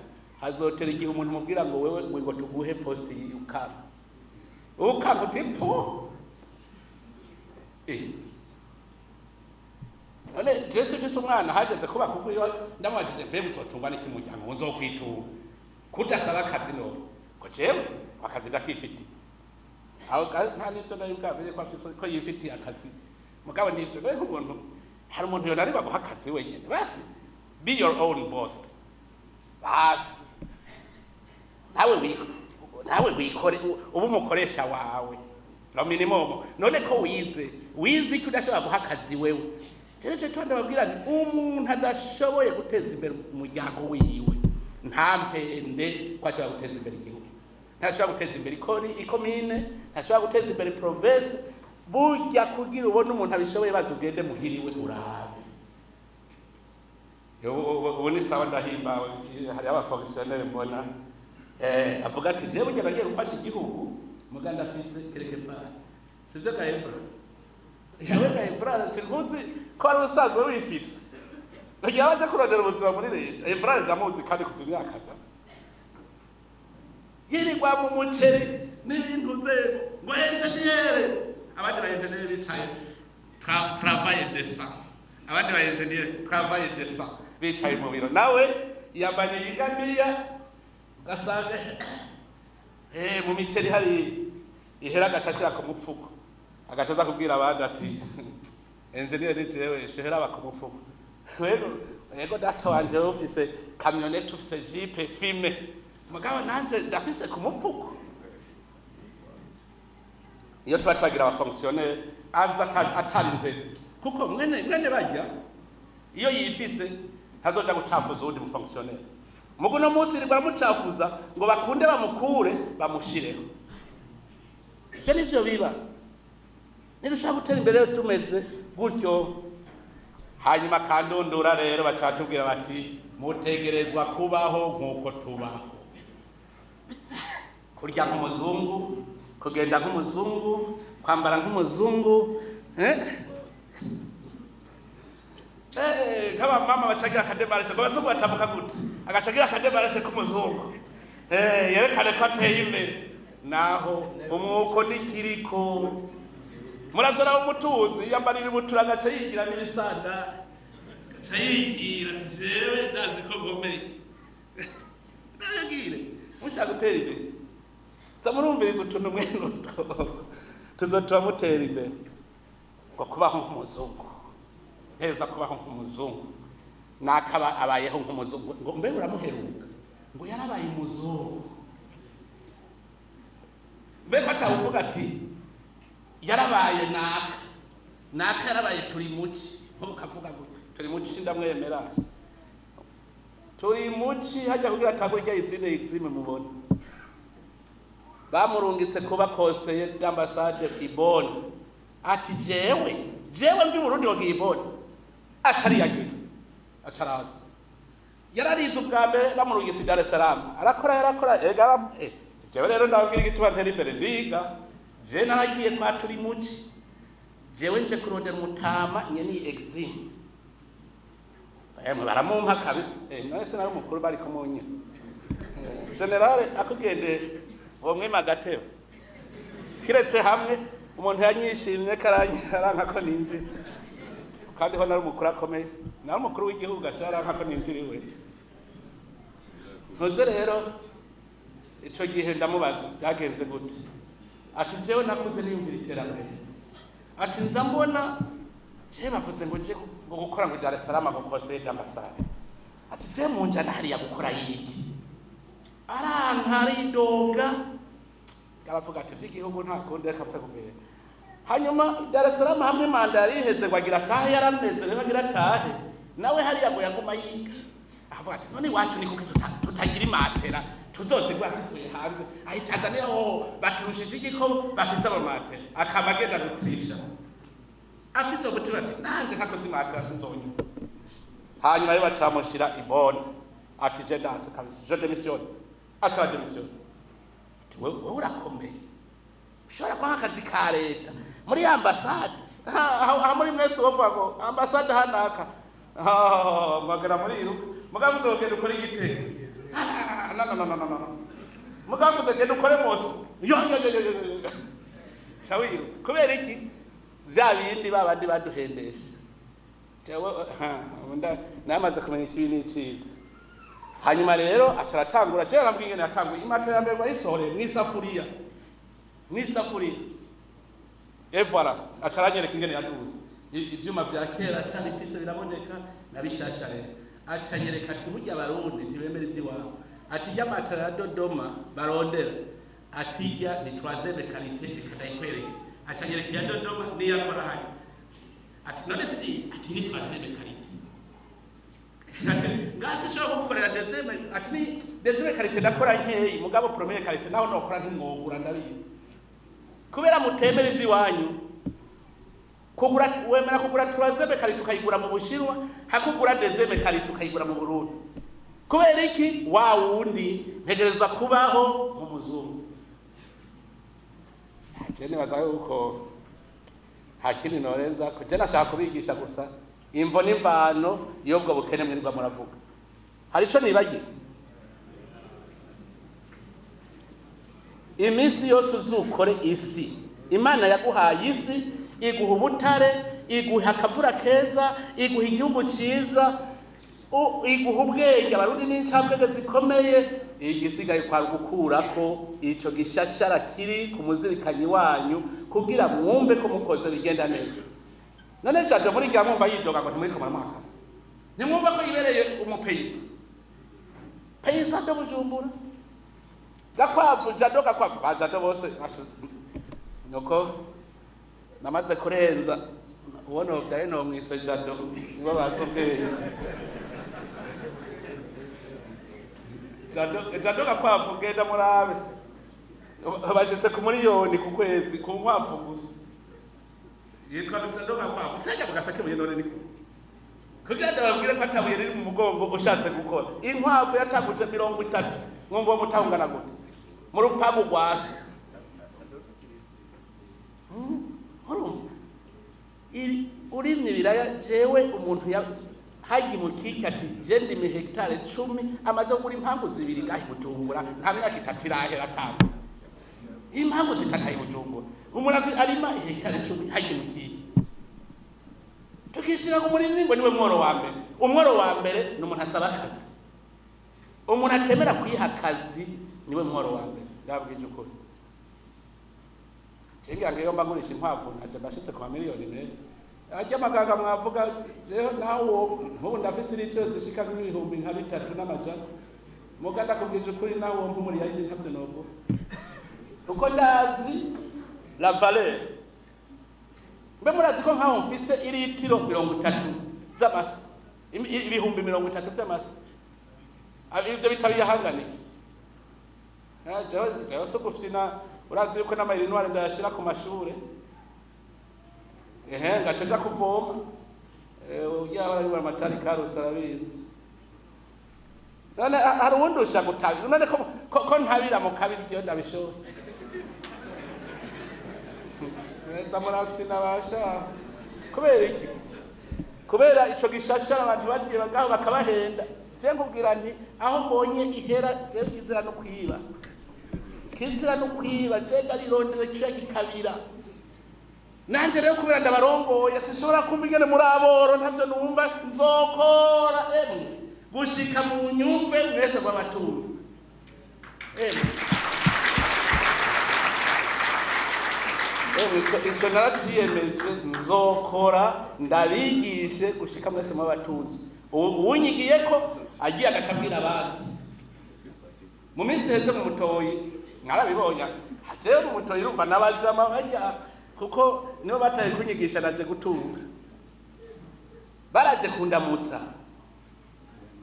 hazotera igihe umuntu mubwira ngo wewe ngo tuguhe poste y'ukama ukama utipo none Yesu ufise umwana hageze kuba kuko ndamwajije mbe uzotungwa n'iki muryango uzokwitura kudasaba akazi no ko jewe akazi ndakifiti aho nta n'icyo ndabibwabye ko afise ko yifitiye akazi mugabo n'ivyo nawe nk'umuntu hari umuntu yonari baguha akazi wenyene basi be your own boss basi nawe wikore ubu umukoresha wawe no minimum none ko wize icyo udashobora guha akazi wewe Tereje twanda babwira ni umuntu adashoboye guteza imbere umuryango wiwe nta mpende ko ashobora guteza imbere igihugu ntashobora guteza imbere ikomine ntashobora guteza imbere province burya kugira ubone umuntu abishoboye bazi ugende muhiriwe urabe ubu ni sawa ndahimbawe hari abafonctionnaire mbona avuga ati jewe burya nagiye gufasha igihugu muganda afise quelque part sivyo ka Evra yawe ka Evra sinkuzi ko ari usazo wifise nagiye aje kurondera ubuzima muri leta Evra ndamuzi kandi kuva imyaka yirirwa mu muceri n'ibintu nzego ngo engineer abandi ba engineer bicaye travail décent abandi ba engineer travail décent bicaye mu biro nawe yambanye yigamiya gasanga mu miceri hari ihera agashashira ku mupfuko agashaza kubwira abandi ati engineer jewe shehera bakumufuko yego data wanje ufise camionette ufise jeep fime mugabo nanje ndafise ku mupfuko iyo twagira aba fonctionnaire aza atarinze kuko mwene bajya iyo yifise hazoja gucafuza undi mu fonctionnaire muguno munsi rigwa mucafuza ngo bakunde bamukure bamushireho ivyo nivyo biba nirushaka gutera imbere tumeze gutyo hanyuma kandundura rero bacatubwira bati mutegerezwa kubaho nkuko tubaho kurya nk'umuzungu kugenda nk'umuzungu kwambara nk'umuzungu kama mama bacagira akademarese ngo bazungu batamuka gute agacagira akademarese k'umuzungu yerekane ko ateye imbere naho umwuko nikiriko murazora umutuzi yambarira ubutura gace yigira n'ibisanda yigira jewe ndazi ko gomeye nagire mushaka gutera imbere zamurumviriza utuntu mwene tuzotura mutera imbere ngo kubaho nk'umuzungu heza kubaho nk'umuzungu nakaba abayeho nk'umuzungu ngo mbe uramuheruka ngo yarabaye umuzungu mbe katavuga ati yarabaye naka yarabaye turi muci nko kavuga ngo turi muci ndamwemera turi muci hajya kugira atakurya izime mubone bamurungitse kuba konseye d'ambassade ibone ati jewe mvi Burundi ngo ibone atari yagira ataraza yararize ubwa mbere bamurungitse Dar es Salaam arakora jewe rero ndabwira igituma ntera imbere ndiga je naragiye kwa turi muci jewe nje kurondera umutama nyeni exime baramumpa kabisa nase nari umukuru bari kumunye generale akugende uwo mwima agateba kiretse hamwe umuntu yanyishimye karanka ko ninjira kandi ho nari umukuru akomeye nari umukuru w'igihugu asharanka ko ninjiriwe ntuze rero ico gihe ndamubaza byagenze gute ati jewe nakuze niyumvira iterambere ati nza mbona je bavuze ngo nje gukora mu Dar es Salaam mu conseil d'ambassade ati je munja nahari ya gukora yiki arankari doga karavuga ati igihugu nta kundi akapfa kubera hanyuma Dar es Salaam hamwe mandari heze kwagira tahe yarameze nkagira tahe nawe hari yago yaguma yiga avuga ati none wacu niko tutagira imatera tuzoze gwatukuye hanze ayi Tanzania baturushije igiko bafise amate akabagenda gutrisha afise ubutura ati nanze ntakoze imatera sinzonye hanyuma rero bacamushira ibone ati je danse kabisa je démissionne acha démissionne wewe urakomeye ushobora kwa akazi ka leta muri ambassade muri mwese bavuga ngo ambassade hanaka magara muri iruka mugavuze ugenda ukora igitego no mugavuze ugenda ukore mose chawiru kubera iki vya bindi babandi baduhendesha cewe namaze kumenya ikibi n'iciza hanyuma rero acaratangura je arambwiye ngene yatanguye imata ya mbere bayisore mwisafuriya voilà acaranyereka ingene yaduze ivyuma vya kera cyane ifise biraboneka nabishasha rero acanyereka ati burya abarundi ntibemera ivy'iwabo ati ya matara ya Dodoma barondera ati ya ni troisième qualité ikadayikwereka acanyereka ya Dodoma ni yakora hayi ati none si ati ni troisième qualité ngasi shobora gukorera deuxième qualité ndakora nkeyi mugabo première qualité naho nokora nk'umwogura ndabizi kubera mutemera ivy'iwanyu wemera kugura troisième qualité ukayigura mu Bushinwa hakugura deuxième qualité ukayigura mu Burundi kubera iki wa wundi ntegerezwa kubaho mu muzungu jene bazaye uko hakini norenza ko je nashaka kubigisha gusa imvo n'imvano yobwo bukene mwirirwa muravuga hari ico nibagiye iminsi yose uzukore isi imana yaguhaye isi iguha ubutare iguha akavura keza iguha igihugu ciza iguha ubwenge abarundi n'incabwenge zikomeye igisigaye kwa gukurako ico gishashara kiri ku muzirikanyi wanyu kugira mwumve ko mukoze bigenda neza none Jado muri gihe mwumva yidoga ngo ntimuriko muramwakaza ntimwumva ko yibereye umupeiza peiza do Bujumbura gakwavu Jado gakwavu ba Jado bose nuko namaze kurenza ubona vyaye no mwise Jado nibo bazobweye Jado gakwavu genda murabe bashitse ku miliyoni ku kwezi ku nkwavu gusa yitwa Jado gakwavu sanja kugasake buye none niko kugira ndababwire ko atabuye riri mu mugongo ushatse gukora inkwavu yataguje 30 mwumva mutangana gute mu rupabu rwase urimye biraya jewe umuntu haji mukiki ati je ndi mi hectare 10 amaze kugura impamvu zibiri gahi Bujumbura nta myaka 3 irahera tango impamvu zitataye Bujumbura umuntu arima hectare 10 haji mukiki tukishira ku murimyi ngo niwe mworo wa mbere umworo wa mbere ni umuntu asaba akazi umuntu atemera kwiha akazi niwe mworo wa mbere ndabwije ukuri Chenga ngiyo mbangurisha inkwavu naje bashitse ku miliyoni ne ajya maganga mwavuga je nawo nkubu ndafise icyo zishika nk'ibihumbi nka 3 n'amajana muganda kubwije ukuri nawo mpumuri yindi ntavyo nogo uko ndazi la valeur mbe murazi ko nkaho mfise iritiro 30 z'amase ibihumbi 30 by'amase ivyo bitabiyahanganiye jaho so gufina urazi yuko n'amayiri ntware ndayashira ku mashure ngacaja kuvoma ujya hora ari amatari karusi arabizi none hari uwundi usha gutabiza none ko ntabira mu kabiri byo ndabishora neza murafite nabasha kubera iki kubera ico gishashara abantu bagiye bagaho bakabahenda je nkubwira nti aho mbonye ihera je kizira no kwiba je ndarirondera cyo gikabira nanje rero kubera ndabarongoye sishobora kumva ingene muri aboro ntavyo numva nzokora gushika mu nyumve mwese bw'abatunzi ico naraciyemeje nzokora ndabigishe gushika mwese mw'abatunzi uwunyigiye ko agiye agacabwira abandi mu minsi heze mu mutoyi nkarabibonye haje mu mutoyi rumva n'abajama bajya kuko nibo bataye kunyigisha naje gutunga baraje kundamutsa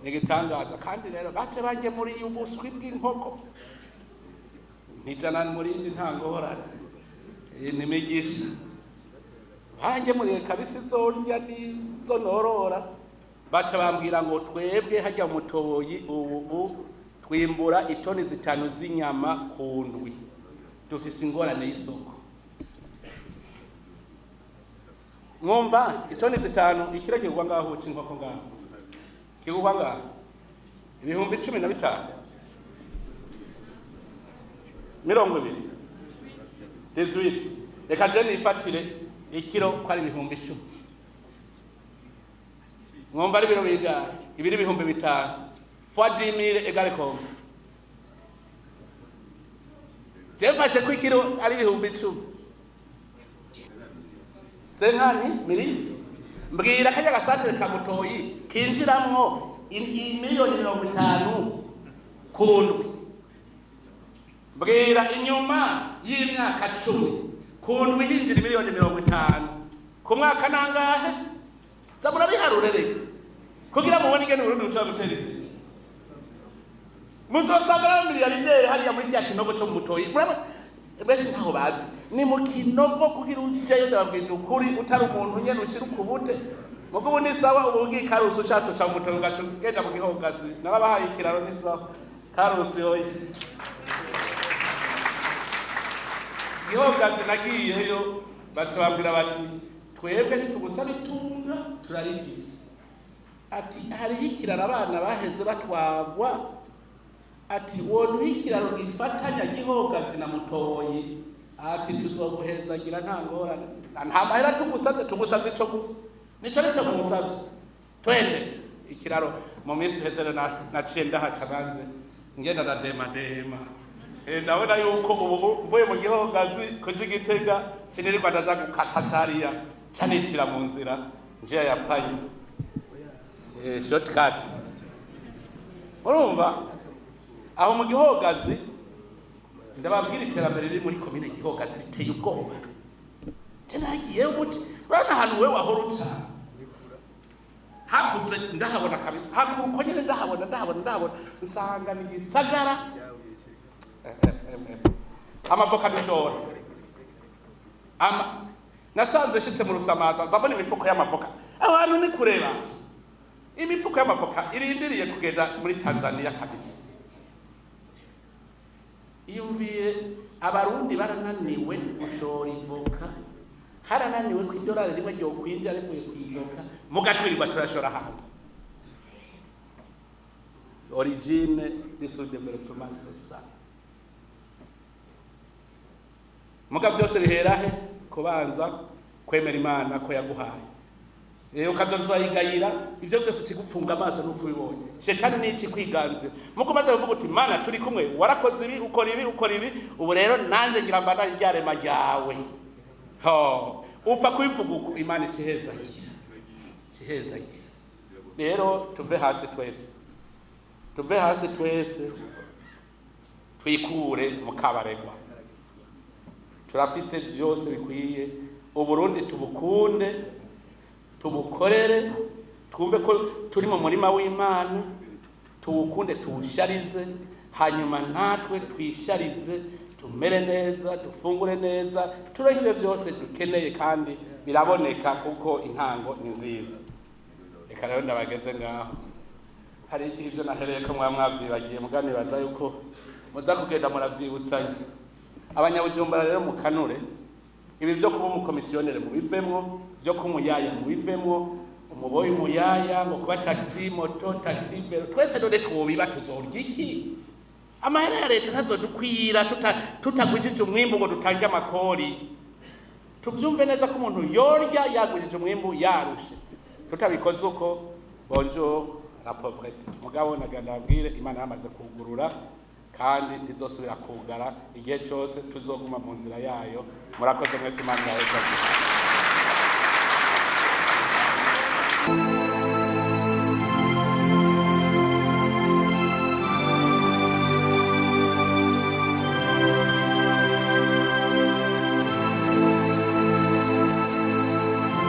nigitangaza kandi rero bace banje muri ubuswi bw'inkoko nijana muri ntangorane nimigisha banje muri kabisi zorya nizo norora baca bambwira ngo twebwe hajya Mutoyi ubu twimbura itoni 5 z'inyama ku ndwi, dufise ingorane y'isoko. Mwumva itoni 5 ikiro kigwa ngaho c'inkoko ngaho kigwa ngaho ibihumbi 15 20 18. Reka je nifatire ikiro ko ari ibihumbi 10. Mwumva ari biro biga ibiri ibihumbi 5 fois 10,000 égale combien? Jefashe ko ikiro ari ibihumbi 10. Senkani miri mbwira kajya gasantere ka Mutoyi kinjiramwo miliyoni 50 kundwi. Mbwira inyuma y'imyaka 10 kundwi hinjira miliyoni 50 ku mwaka nangahe? Zabura biharurere kugira mubone ingene Burundi bushobora gutera imbere. Muzosagara miliyari hariya muri cya kinogo cyo mu Mutoyi. Bese ntaho bazi ni mu kinogo kugira ujeyo ndababwije ukuri utari umuntu nyene ushira ukubute mugo ubu ni sawa ubugi karusi ushatse cha Mutoyi gacu genda mu Gihogazi narabahaye ikiraro ni sawa karusi hoye Gihogazi nagiyeyo batubabwira bati twebwe nitugusaba itunga turarifise ati hari ikiraro abana baheze batwagwa ati wowe ikiraro gifatanya Gihogazi na Mutoyi ati tuzoguhezagira nta ngorane nta mahera tugusaze cyo gusa nico cyo gusaze twende ikiraro mu minsi hezere na cenda hacabanje ngenda na dema ndabona yuko ubu mvuye mu Gihogazi kuja Gitega sinirwa ndaza gukata cariya canikira mu nzira nje yapanye shortcut urumva aho mu Gihogazi ndababwira iterambere riri muri komine Gihogazi riteye ubwoba. Tenagiye umuti bana hanu wewe wahoruta hakuze ndahabona kabisa hakuruko nyene ndahabona usanga ni gisagara amavoka bishora nasanze shitse mu Rusamaza zabona imifuko y'amavoka abantu ni kureba imifuko y'amavoka irindiriye kugenda muri Tanzania kabisa. Iyumviye abarundi barananiwe gushora ivoka harananiwe ku $1 rimwe ryo kwinja rivuye kwivoka mugatwirirwa turashora hanze. Origine du sous-développement c'est ça. Muga byose bihera he kubanza kwemera Imana ko yaguhaye. Ukazozayigayira ivyo byose kigufunga amaso n'ufubibonye. Shetani ni iki kwiganze. Muko maze uvuga uti Mana turi kumwe warakoze ibi ukora ibi ubu rero nanje ngira mbana ryarema ryawe. Upfa kwivuga uko Imana ikihezagira. Rero tuve hasi twese twikure mu kabaregwa. Turafise byose bikwiye Uburundi tubukunde tubukorere twumve ko turi mu murima w'Imana tuwukunde tuwusharize hanyuma natwe twisharize tumere neza dufungure neza turahire byose dukeneye kandi biraboneka kuko intango ni nziza. Reka rero ndabageze ngaho hari igihe ibyo nahereye ko mwavyibagiye mugani baza yuko muza kugenda muravyibutsanya abanyabujumbura rero mukanure ibi byo kuba umukomisiyonere mu bivemwo byo kumuyaya mu bivemwo umuboyi umuyaya ngo kuba taxi moto taxi bero twese dode twobiba tuzorya iki amahera ya leta ntazodukwira tutagwijije umwimbu ngo dutange amakori tuvyumve neza ko umuntu yorya yagwijije umwimbu yarushe tutabikoze uko bonjour la pauvreté mugabo nagandabwire Imana yamaze kugurura kandi ntizosubira kugara igihe cyose tuzoguma mu nzira yayo. Murakoze mwese Imana yawe.